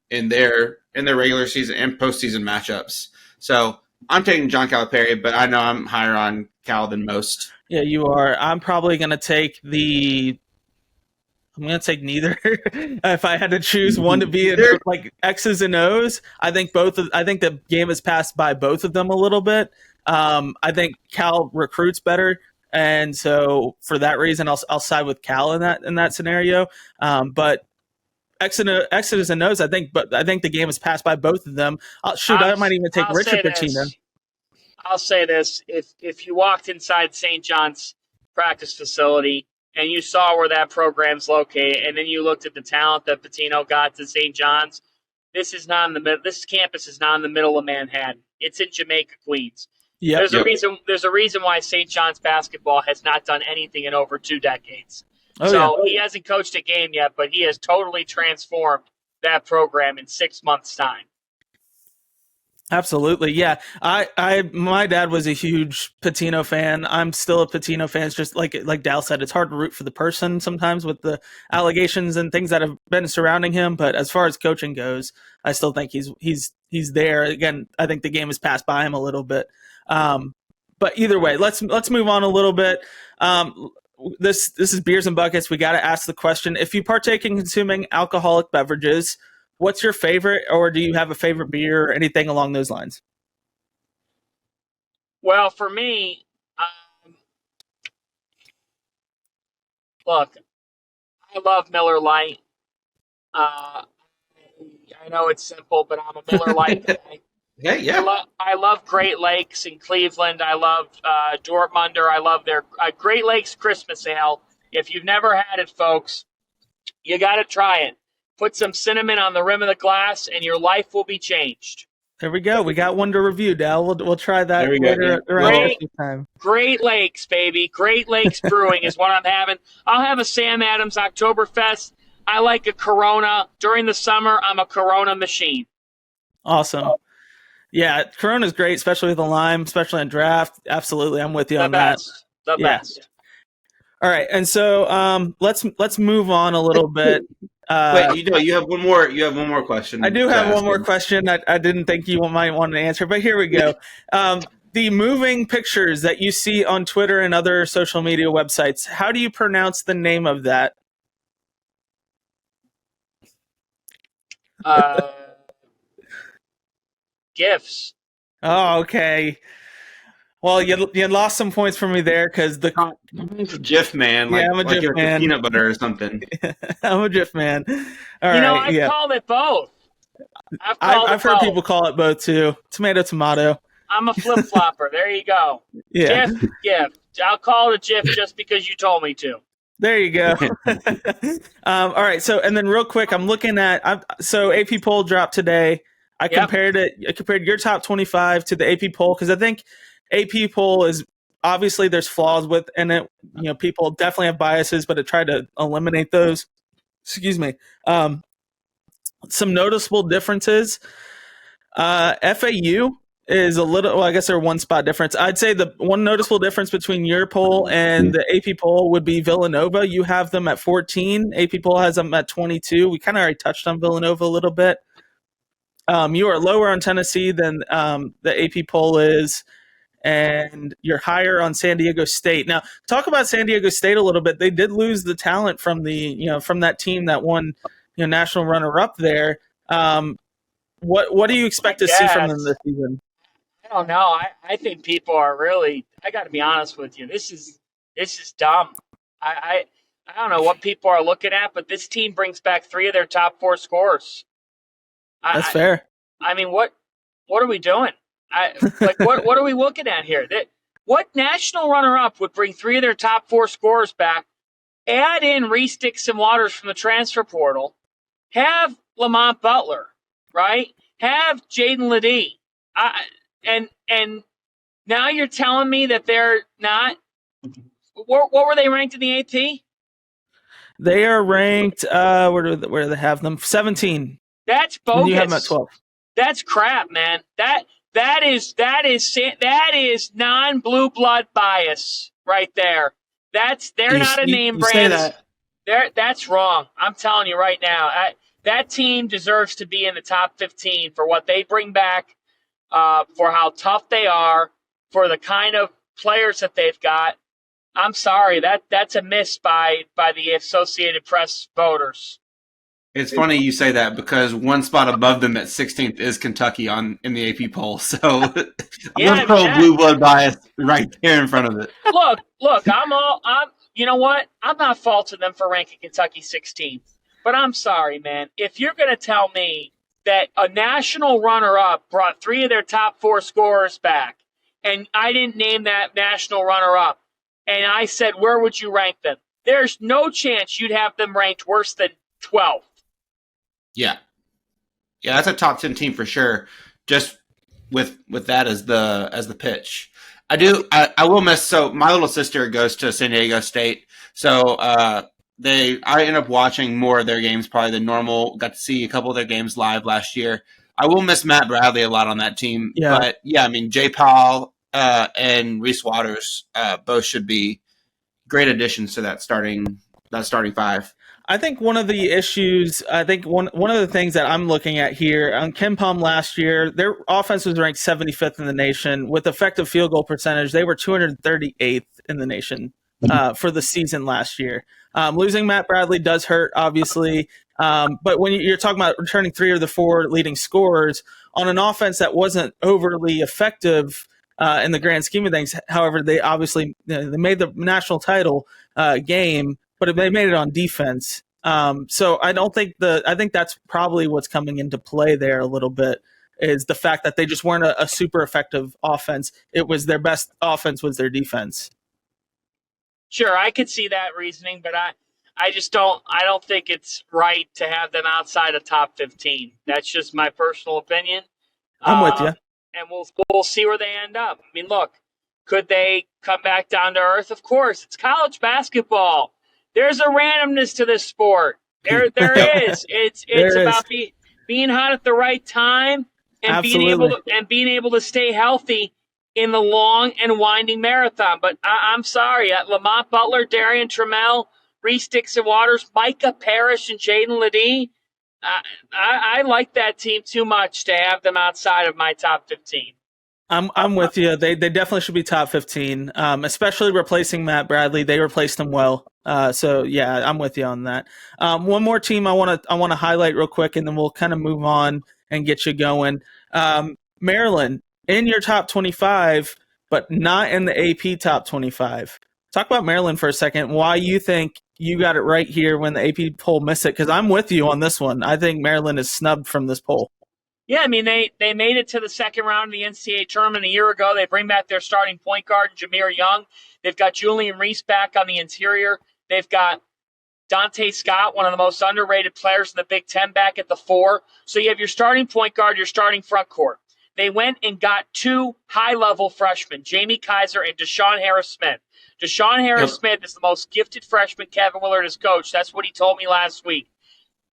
in their regular season and postseason matchups. So I'm taking John Calipari, but I know I'm higher on Cal than most. Yeah, you are. I'm probably going to take neither. If I had to choose one to be in X's and O's, I think the game has passed by both of them a little bit. I think Cal recruits better, and so for that reason, I'll side with Cal in that scenario. But X's and O's, I think the game has passed by both of them. I might even take Richard Pitino. I'll say this: if you walked inside St. John's practice facility and you saw where that program's located, and then you looked at the talent that Pitino got to St. John's, this campus is not in the middle of Manhattan. It's in Jamaica, Queens. Yep. There's a reason why St. John's basketball has not done anything in over 2 decades. He hasn't coached a game yet, but he has totally transformed that program in 6 months' time. Absolutely, yeah. My dad was a huge Pitino fan. I'm still a Pitino fan. It's just like Dal said, it's hard to root for the person sometimes with the allegations and things that have been surrounding him. But as far as coaching goes, I still think he's there. Again, I think the game has passed by him a little bit. But either way, let's move on a little bit. This is Beers and Buckets. We got to ask the question: if you partake in consuming alcoholic beverages, what's your favorite, or do you have a favorite beer or anything along those lines? Well, for me, look, I love Miller Lite. I know it's simple, but I'm a Miller Lite guy. Yeah. I love Great Lakes in Cleveland. I love Dortmunder. I love their Great Lakes Christmas Ale. If you've never had it, folks, you got to try it. Put some cinnamon on the rim of the glass, and your life will be changed. There we go. We got one to review, Dal. We'll try that later around time. Great Lakes, baby. Great Lakes Brewing is what I'm having. I'll have a Sam Adams Oktoberfest. I like a Corona. During the summer, I'm a Corona machine. Awesome. Yeah, Corona's great, especially with the lime, especially on draft. Absolutely, I'm with you on that. The best. All right, and so let's move on a little bit. Wait, you have one more. You have one more question. I do have one more question. I didn't think you might want to answer, but here we go. The moving pictures that you see on Twitter and other social media websites, how do you pronounce the name of that? GIFs. Oh, okay. Well, you lost some points for me there because GIF man. I'm a GIF man. Peanut butter or something. I'm a GIF man. All right. I've called it both. I've heard people call it both too. Tomato. I'm a flip flopper. There you go. Yeah. GIF. I'll call it a GIF just because you told me to. There you go. All right. So, and then real quick, I'm looking at AP poll dropped today. I compared your top 25 to the AP poll because I think AP poll is obviously there's flaws within it. People definitely have biases, but I try to eliminate those. Excuse me. Some noticeable differences. FAU is a little, well, I guess they're one spot difference. I'd say the one noticeable difference between your poll and the AP poll would be Villanova. You have them at 14. AP poll has them at 22. We kind of already touched on Villanova a little bit. You are lower on Tennessee than the AP poll is, and you're higher on San Diego State. Now, talk about San Diego State a little bit. They did lose the talent from from that team that won national runner-up there. What do you expect to see from them this season? I don't know. I think people are really. I got to be honest with you. This is dumb. I don't know what people are looking at, but this team brings back 3 of their top 4 scorers. That's fair. I mean, what are we doing? What are we looking at here? What national runner-up would bring 3 of their top 4 scorers back? Add in Reese Dixon Waters from the transfer portal. Have Lamont Butler, right? Have Jaden Ledee. And now you're telling me that they're not. What were they ranked in the AP? They are ranked. Where do they have them? 17. That's bogus. And you have them at 12. That's crap, man. That is non-blue blood bias right there. They're not a name brand. That's wrong. I'm telling you right now. That team deserves to be in the top 15 for what they bring back, for how tough they are, for the kind of players that they've got. I'm sorry, that's a miss by the Associated Press voters. It's funny you say that because one spot above them at 16th is Kentucky in the AP poll. So Yeah, blue blood bias right there in front of it. Look, you know what? I'm not faulting them for ranking Kentucky 16th. But I'm sorry, man. If you're going to tell me that a national runner-up brought 3 of their top 4 scorers back, and I didn't name that national runner-up, and I said, where would you rank them? There's no chance you'd have them ranked worse than 12th. Yeah, that's a top 10 team for sure. Just with that as the pitch, I will miss. So my little sister goes to San Diego State, so I end up watching more of their games probably than normal. Got to see a couple of their games live last year. I will miss Matt Bradley a lot on that team. Yeah. But yeah, I mean Jay Powell and Reese Waters both should be great additions to that starting 5. I think one of the issues, one of the things that I'm looking at here, on KenPom last year, their offense was ranked 75th in the nation. With effective field goal percentage, they were 238th in the nation for the season last year. Losing Matt Bradley does hurt, obviously. But when you're talking about returning 3 of the 4 leading scorers on an offense that wasn't overly effective in the grand scheme of things, however, they obviously they made the national title game, but they made it on defense. So I think that's probably what's coming into play there a little bit, is the fact that they just weren't a super effective offense. It was their best offense was their defense. Sure, I could see that reasoning, but I don't think it's right to have them outside of top 15. That's just my personal opinion. I'm with you. And we'll see where they end up. I mean, look, could they come back down to earth? Of course. It's college basketball. There's a randomness to this sport. There is. It's about being hot at the right time and being able to stay healthy in the long and winding marathon. But I'm sorry, Lamont Butler, Darian Trammell, Reese Dixon Waters, Micah Parrish, and Jaden Ledee. I like that team too much to have them outside of my top 15. I'm with you. They definitely should be top 15, especially replacing Matt Bradley. They replaced him well. So yeah, I'm with you on that. One more team I want to highlight real quick, and then we'll kind of move on and get you going. Maryland in your top 25, but not in the AP top 25. Talk about Maryland for a second. Why you think you got it right here when the AP poll missed it? Because I'm with you on this one. I think Maryland is snubbed from this poll. Yeah, I mean, they made it to the second round of the NCAA tournament a year ago. They bring back their starting point guard, Jameer Young. They've got Julian Reese back on the interior. They've got Dante Scott, one of the most underrated players in the Big Ten, back at the 4. So you have your starting point guard, your starting front court. They went and got 2 high-level freshmen, Jamie Kaiser and Deshaun Harris-Smith. Deshaun Harris-Smith is the most gifted freshman Kevin Willard has coached. That's what he told me last week.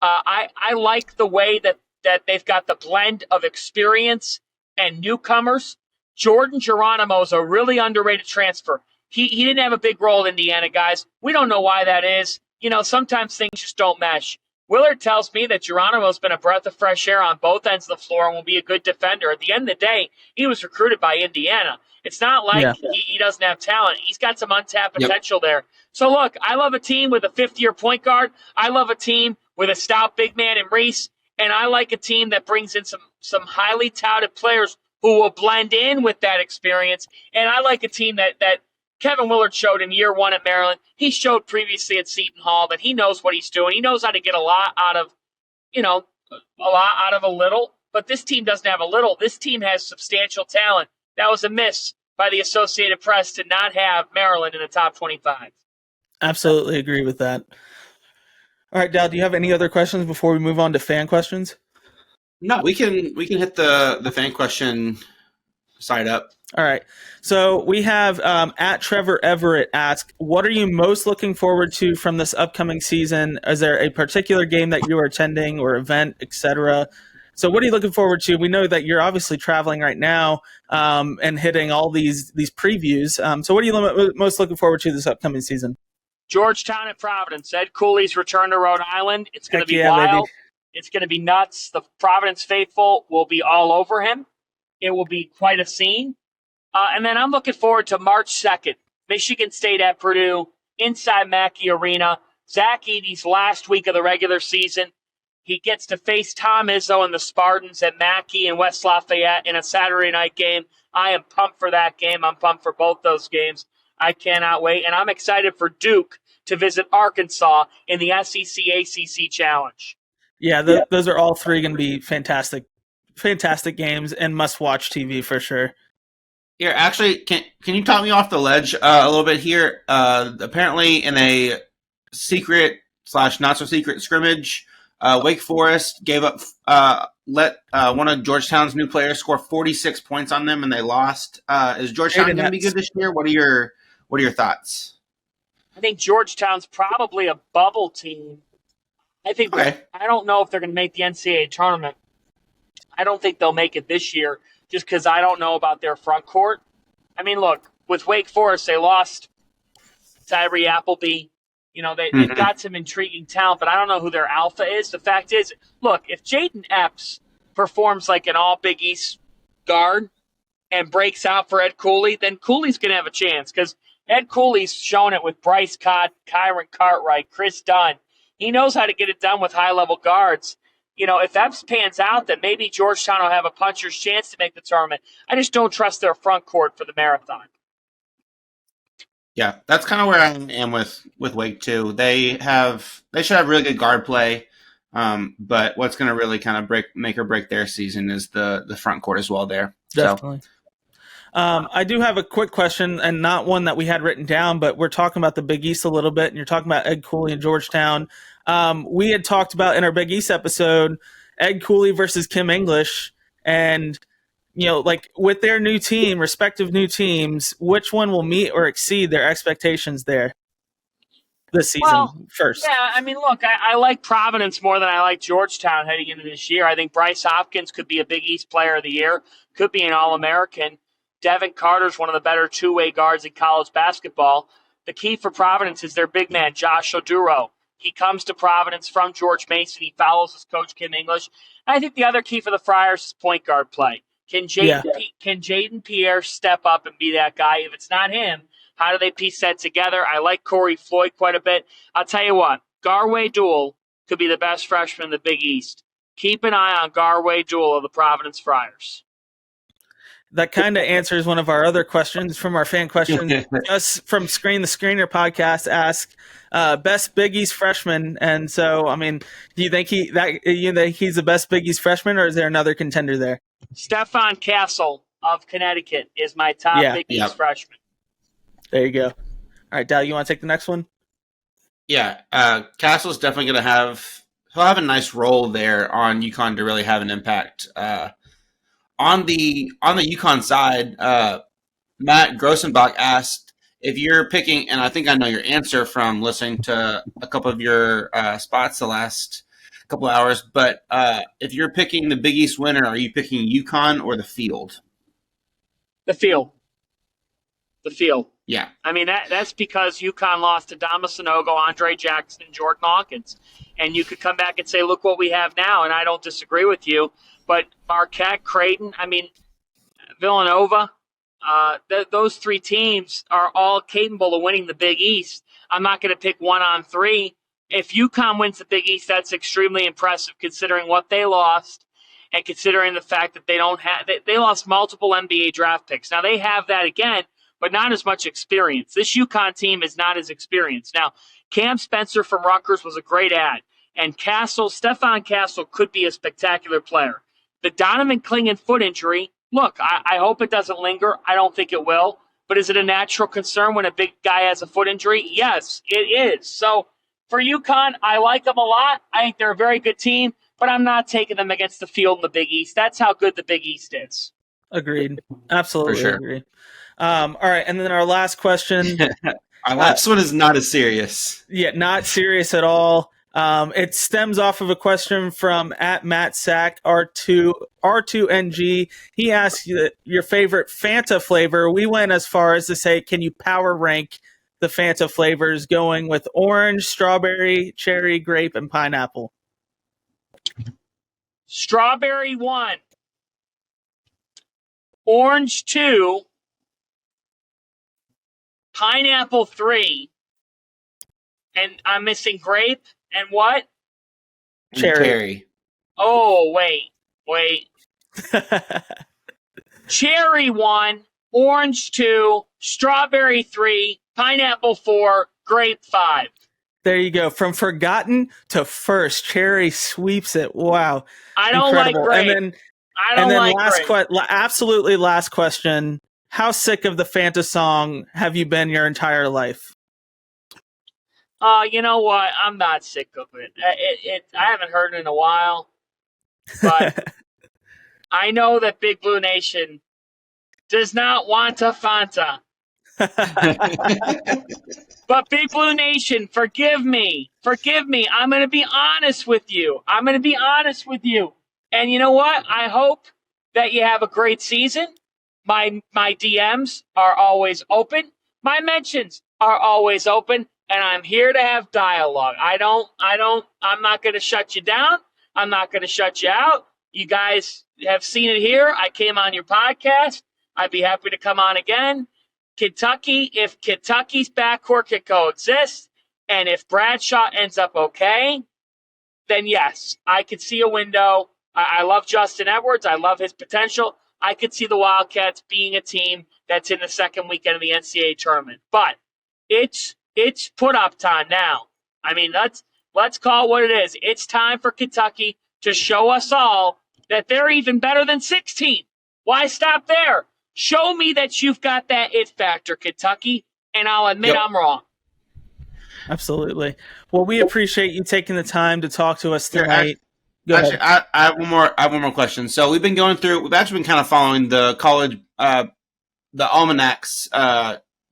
I like the way that they've got the blend of experience and newcomers, Jordan Geronimo is a really underrated transfer. He didn't have a big role in Indiana, guys. We don't know why that is. Sometimes things just don't mesh. Willard tells me that Geronimo's been a breath of fresh air on both ends of the floor and will be a good defender. At the end of the day, he was recruited by Indiana. It's not like he doesn't have talent. He's got some untapped potential there. So, look, I love a team with a fifth-year point guard. I love a team with a stout big man in Reese. And I like a team that brings in some highly touted players who will blend in with that experience. And I like a team that Kevin Willard showed in year one at Maryland. He showed previously at Seton Hall that he knows what he's doing. He knows how to get a lot out of a little. But this team doesn't have a little. This team has substantial talent. That was a miss by the Associated Press to not have Maryland in the top 25. Absolutely agree with that. All right, Dal, do you have any other questions before we move on to fan questions? No, we can hit the fan question side up. All right. So we have at Trevor Everett ask, what are you most looking forward to from this upcoming season? Is there a particular game that you are attending or event, etc.? So what are you looking forward to? We know that you're obviously traveling right now and hitting all these previews. So what are you most looking forward to this upcoming season? Georgetown and Providence. Ed Cooley's return to Rhode Island. It's going to be wild. Baby. It's going to be nuts. The Providence faithful will be all over him. It will be quite a scene. And then I'm looking forward to March 2nd, Michigan State at Purdue, inside Mackey Arena. Zach Edey's last week of the regular season. He gets to face Tom Izzo and the Spartans at Mackey and West Lafayette in a Saturday night game. I am pumped for that game. I'm pumped for both those games. I cannot wait. And I'm excited for Duke to visit Arkansas in the SEC ACC Challenge. Yeah, those are all three going to be fantastic games and must-watch TV for sure. Here, actually, can you talk me off the ledge a little bit here? Apparently, in a secret / not so secret scrimmage, Wake Forest gave up let one of Georgetown's new players score 46 points on them, and they lost. Is Georgetown going to be good this year? What are your thoughts? I think Georgetown's probably a bubble team. I don't know if they're going to make the NCAA tournament. I don't think they'll make it this year just because I don't know about their front court. I mean, look, with Wake Forest, they lost Tyree Appleby. They've got some intriguing talent, but I don't know who their alpha is. The fact is, look, if Jaden Epps performs like an all Big East guard and breaks out for Ed Cooley, then Cooley's going to have a chance because Ed Cooley's shown it with Bryce Cott, Kyron Cartwright, Chris Dunn. He knows how to get it done with high-level guards. If Epps pans out, then maybe Georgetown will have a puncher's chance to make the tournament. I just don't trust their front court for the marathon. Yeah, that's kind of where I am with Wake too. They should have really good guard play, but what's going to really kind of make or break their season is the front court as well there. Definitely. So. I do have a quick question, and not one that we had written down, but we're talking about the Big East a little bit, and you're talking about Ed Cooley and Georgetown. We had talked about in our Big East episode, Ed Cooley versus Kim English, and with their new team, respective new teams, which one will meet or exceed their expectations there this season first? Yeah, I mean, look, I like Providence more than I like Georgetown heading into this year. I think Bryce Hopkins could be a Big East Player of the Year, could be an All-American. Devin Carter's one of the better two-way guards in college basketball. The key for Providence is their big man, Josh Oduro. He comes to Providence from George Mason. He follows his coach, Kim English. And I think the other key for the Friars is point guard play. Can Jaden Pierre step up and be that guy? If it's not him, how do they piece that together? I like Corey Floyd quite a bit. I'll tell you what, Garway Dowell could be the best freshman in the Big East. Keep an eye on Garway Dowell of the Providence Friars. That kind of answers one of our other questions from our fan questions. Just from Screen the Screener podcast, ask best Big East freshman. And so, I mean, do you think he's the best Big East freshman, or is there another contender there? Stephon Castle of Connecticut is my top Big East freshman. There you go. All right, Dal, you want to take the next one? Yeah, Castle's definitely going to he'll have a nice role there on UConn to really have an impact. On the UConn side, Matt Grossenbach asked if you're picking, and I think I know your answer from listening to a couple of your spots the last couple hours. But if you're picking the Big East winner, are you picking UConn or the field? The field. The field. Yeah. I mean, that's because UConn lost to Dama Sanogo, Andre Jackson, and Jordan Hawkins. And you could come back and say, look what we have now, and I don't disagree with you. But Marquette, Creighton, I mean, Villanova, those three teams are all capable of winning the Big East. I'm not going to pick one on three. If UConn wins the Big East, that's extremely impressive considering what they lost and considering the fact that they lost multiple NBA draft picks. Now, they have that again, but not as much experience. This UConn team is not as experienced. Now, Cam Spencer from Rutgers was a great ad, and Stefan Castle could be a spectacular player. The Donovan Clingan foot injury, look, I hope it doesn't linger. I don't think it will. But is it a natural concern when a big guy has a foot injury? Yes, it is. So for UConn, I like them a lot. I think they're a very good team, but I'm not taking them against the field in the Big East. That's how good the Big East is. Agreed. Absolutely For sure. agree. All right, and then our last question. Our last one is not as serious. Yeah, not serious at all. It stems off of a question from @MattSack R2NG. He asked you your favorite Fanta flavor. We went as far as to say, can you power rank the Fanta flavors going with orange, strawberry, cherry, grape, and pineapple? Strawberry 1, orange 2, pineapple 3, and I'm missing grape. And what? Cherry. Oh, wait. Cherry 1, orange 2, strawberry 3, pineapple 4, grape 5. There you go. From forgotten to first, cherry sweeps it. Wow. I don't Incredible. like grape. And I don't like last grape. absolutely last question. How sick of the Fanta song have you been your entire life? You know what? I'm not sick of it. I haven't heard it in a while, but I know that Big Blue Nation does not want a Fanta. But Big Blue Nation, forgive me. I'm going to be honest with you. And you know what? I hope that you have a great season. My DMs are always open. My mentions are always open. And I'm here to have dialogue. I'm not going to shut you down. I'm not going to shut you out. You guys have seen it here. I came on your podcast. I'd be happy to come on again. Kentucky, if Kentucky's backcourt can coexist, and if Bradshaw ends up okay, then yes, I could see a window. I love Justin Edwards. I love his potential. I could see the Wildcats being a team that's in the second weekend of the NCAA tournament. But it's put up time now. I mean, let's call it what it is. It's time for Kentucky to show us all that they're even better than 16. Why stop there? Show me that you've got that it factor, Kentucky, and I'll admit I'm wrong. Absolutely. Well, we appreciate you taking the time to talk to us tonight. Actually, I have one more question. So we've actually been kind of following the college, the almanacs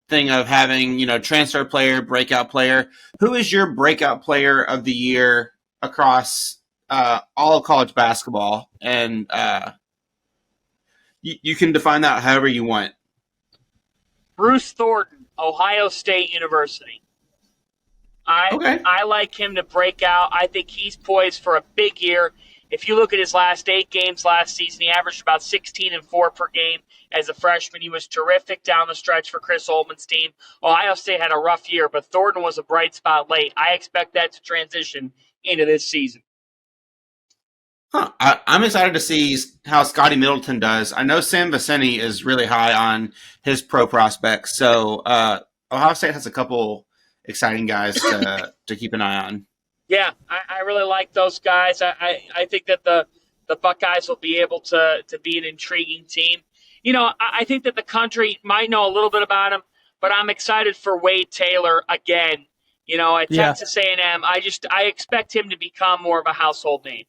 thing of having, transfer player, breakout player. Who is your breakout player of the year across all of college basketball? And you can define that however you want. Bruce Thornton, Ohio State University. I like him to break out. I think he's poised for a big year. If you look at his last 8 games last season, he averaged about 16 and 4 per game as a freshman. He was terrific down the stretch for Chris Holtman's team. Ohio State had a rough year, but Thornton was a bright spot late. I expect that to transition into this season. Huh. I'm excited to see how Scotty Middleton does. I know Sam Viceni is really high on his pro prospects, so Ohio State has a couple exciting guys to keep an eye on. Yeah, I really like those guys. I think that the Buckeyes will be able to be an intriguing team. I think that the country might know a little bit about him, but I'm excited for Wade Taylor again. At Texas A&M, I expect him to become more of a household name.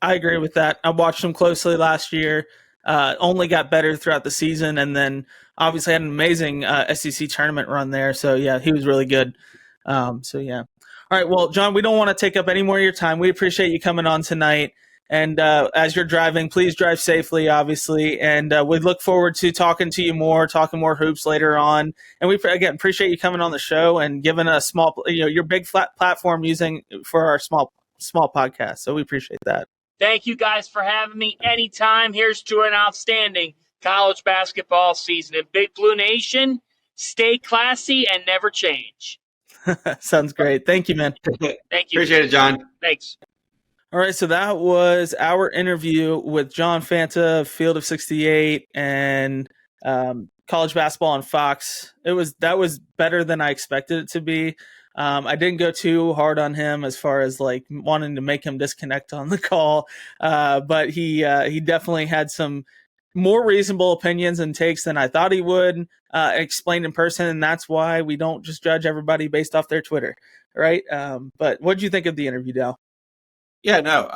I agree with that. I watched him closely last year. Only got better throughout the season, and then obviously had an amazing SEC tournament run there. So, yeah, he was really good. All right. Well, John, we don't want to take up any more of your time. We appreciate you coming on tonight. And as you're driving, please drive safely, obviously. And we look forward to talking to you more, talking more hoops later on. And we, again, appreciate you coming on the show and giving a small, your big flat platform using for our small podcast. So we appreciate that. Thank you guys for having me anytime. Here's to an outstanding college basketball season. And Big Blue Nation, stay classy and never change. Sounds great. Thank you, man. Thank you. Appreciate it, John. Thanks. All right, so that was our interview with John Fanta, Field of 68, and college basketball on Fox. That was better than I expected it to be. I didn't go too hard on him as far as like wanting to make him disconnect on the call, but he definitely had some more reasonable opinions and takes than I thought he would. Explained in person, and that's why we don't just judge everybody based off their Twitter, right? But what did you think of the interview, Dowell? Yeah, no.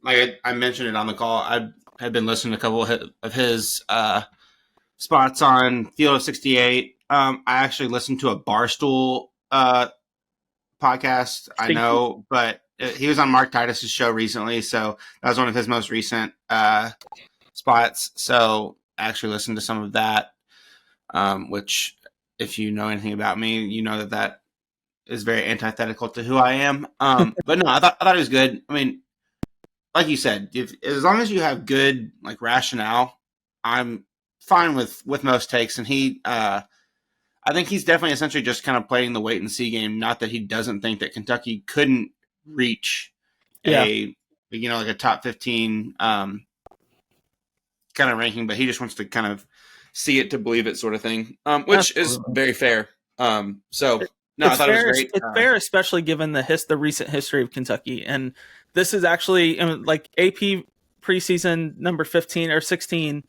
Like I mentioned it on the call. I had been listening to a couple of his spots on Field of 68. I actually listened to a Barstool podcast. I know, but he was on Mark Titus's show recently, so that was one of his most recent spots. So I actually listened to some of that, which, if you know anything about me, you know that is very antithetical to who I am. But no, I thought it was good. I mean, like you said, as long as you have good like rationale, I'm fine with most takes. And I think he's definitely essentially just kind of playing the wait and see game. Not that he doesn't think that Kentucky couldn't reach like a top 15 kind of ranking, but he just wants to kind of see it to believe it sort of thing, which is very fair. No, I thought it was great. It's fair, especially given the recent history of Kentucky. And this is actually like AP preseason number 15 or 16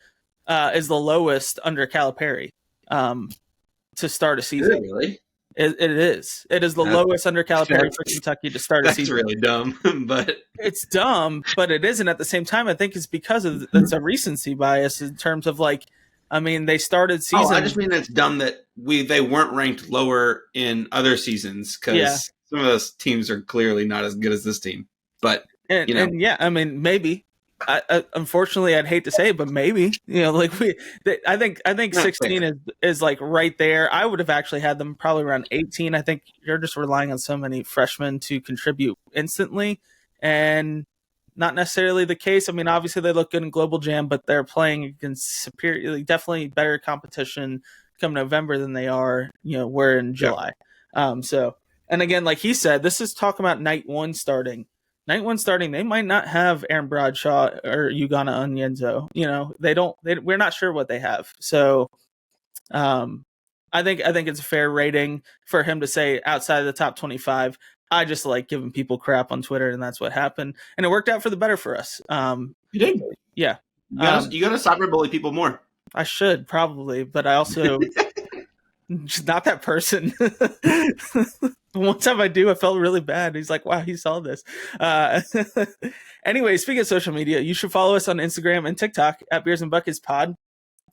is the lowest under Calipari to start a season. Really? It is. It is the lowest under Calipari for Kentucky to start a season. That's really dumb, but it's dumb, but it isn't at the same time. I think it's because it's a recency bias in terms of like, I mean, they started season. I just mean it's dumb that they weren't ranked lower in other seasons because some of those teams are clearly not as good as this team. But and I mean, maybe. Unfortunately, I'd hate to say it, but maybe like I think 16 is like right there. I would have actually had them probably around 18. I think you're just relying on so many freshmen to contribute instantly, and not necessarily the case. I mean, obviously they look good in Global Jam, but they're playing against superior, definitely better competition come November than they are, we're in July. So, and again, like he said, this is talking about night one starting. They might not have Aaron Bradshaw or Ugonna Onyenso. We're not sure what they have. So, I think it's a fair rating for him to say outside of the top 25. I just like giving people crap on Twitter, and that's what happened. And it worked out for the better for us. You did. Yeah. You got to cyberbully people more. I should probably, but I also just not that person. One time I do, I felt really bad. He's like, wow, he saw this. Anyway, speaking of social media, you should follow us on Instagram and TikTok at Beers and Buckets Pod.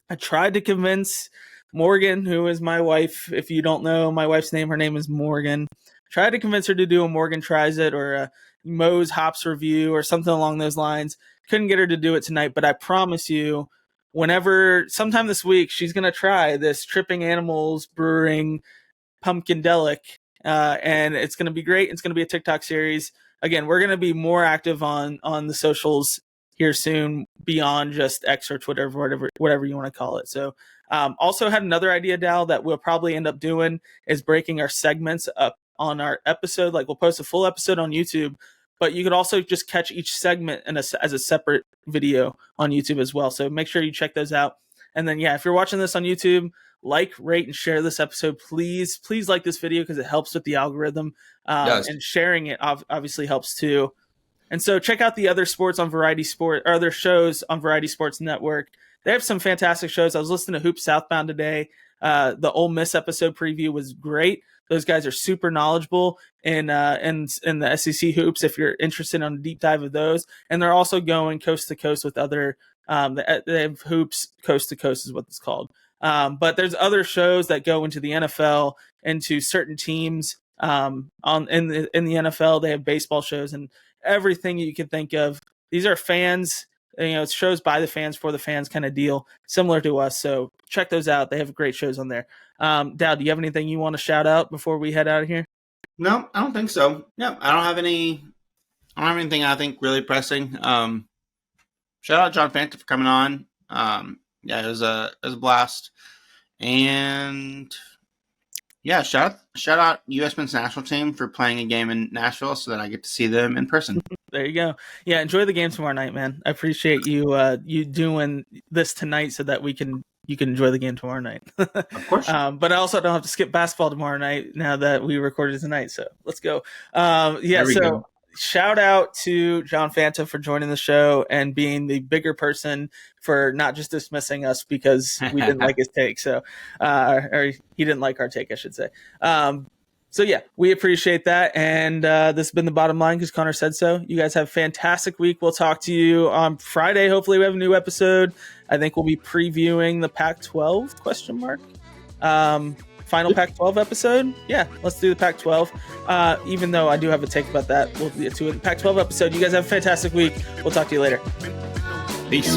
I tried to convince Morgan, who is my wife. If you don't know my wife's name, her name is Morgan. Tried to convince her to do a Morgan Tries It or a Moe's Hops review or something along those lines. Couldn't get her to do it tonight, but I promise you, sometime this week, she's going to try this Tripping Animals Brewing Pumpkindelic, and it's going to be great. It's going to be a TikTok series. Again, we're going to be more active on the socials here soon beyond just X or Twitter, whatever you want to call it. So also had another idea, Dal, that we'll probably end up doing is breaking our segments up on our episode. Like we'll post a full episode on YouTube, but you could also just catch each segment as a separate video on YouTube as well. So make sure you check those out. And then, if you're watching this on YouTube, like, rate, and share this episode. Please like this video because it helps with the algorithm. And sharing it obviously helps too. And so check out the other sports on Variety Sport, or other shows on Variety Sports Network. They have some fantastic shows. I was listening to Hoop Southbound today. The Ole Miss episode preview was great. Those guys are super knowledgeable in the SEC hoops if you're interested in a deep dive of those. And they're also going coast to coast with other they have hoops coast to coast is what it's called. But there's other shows that go into the NFL, into certain teams On in the NFL. They have baseball shows and everything you can think of. These are fans, it's shows by the fans for the fans kind of deal, similar to us. So check those out. They have great shows on there. Dowd, do you have anything you want to shout out before we head out of here? No, I don't think so. No, I don't have anything I think really pressing. Shout out John Fanta for coming on. It was a blast. And yeah, shout out U.S. men's national team for playing a game in Nashville so that I get to see them in person. There you go. Yeah, enjoy the game tomorrow night, man. I appreciate you you doing this tonight so that you can enjoy the game tomorrow night. Of course. But I also don't have to skip basketball tomorrow night now that we recorded tonight. So let's go. Go. Shout out to John Fanta for joining the show and being the bigger person for not just dismissing us because we didn't like his take. So, or he didn't like our take, I should say. We appreciate that. And this has been the bottom line because Connor said so. You guys have a fantastic week. We'll talk to you on Friday. Hopefully we have a new episode. I think we'll be previewing the Pac-12 ? Final Pac-12 episode. Yeah, let's do the Pac-12. Even though I do have a take about that, we'll get to it. Pac-12 episode. You guys have a fantastic week. We'll talk to you later. Peace.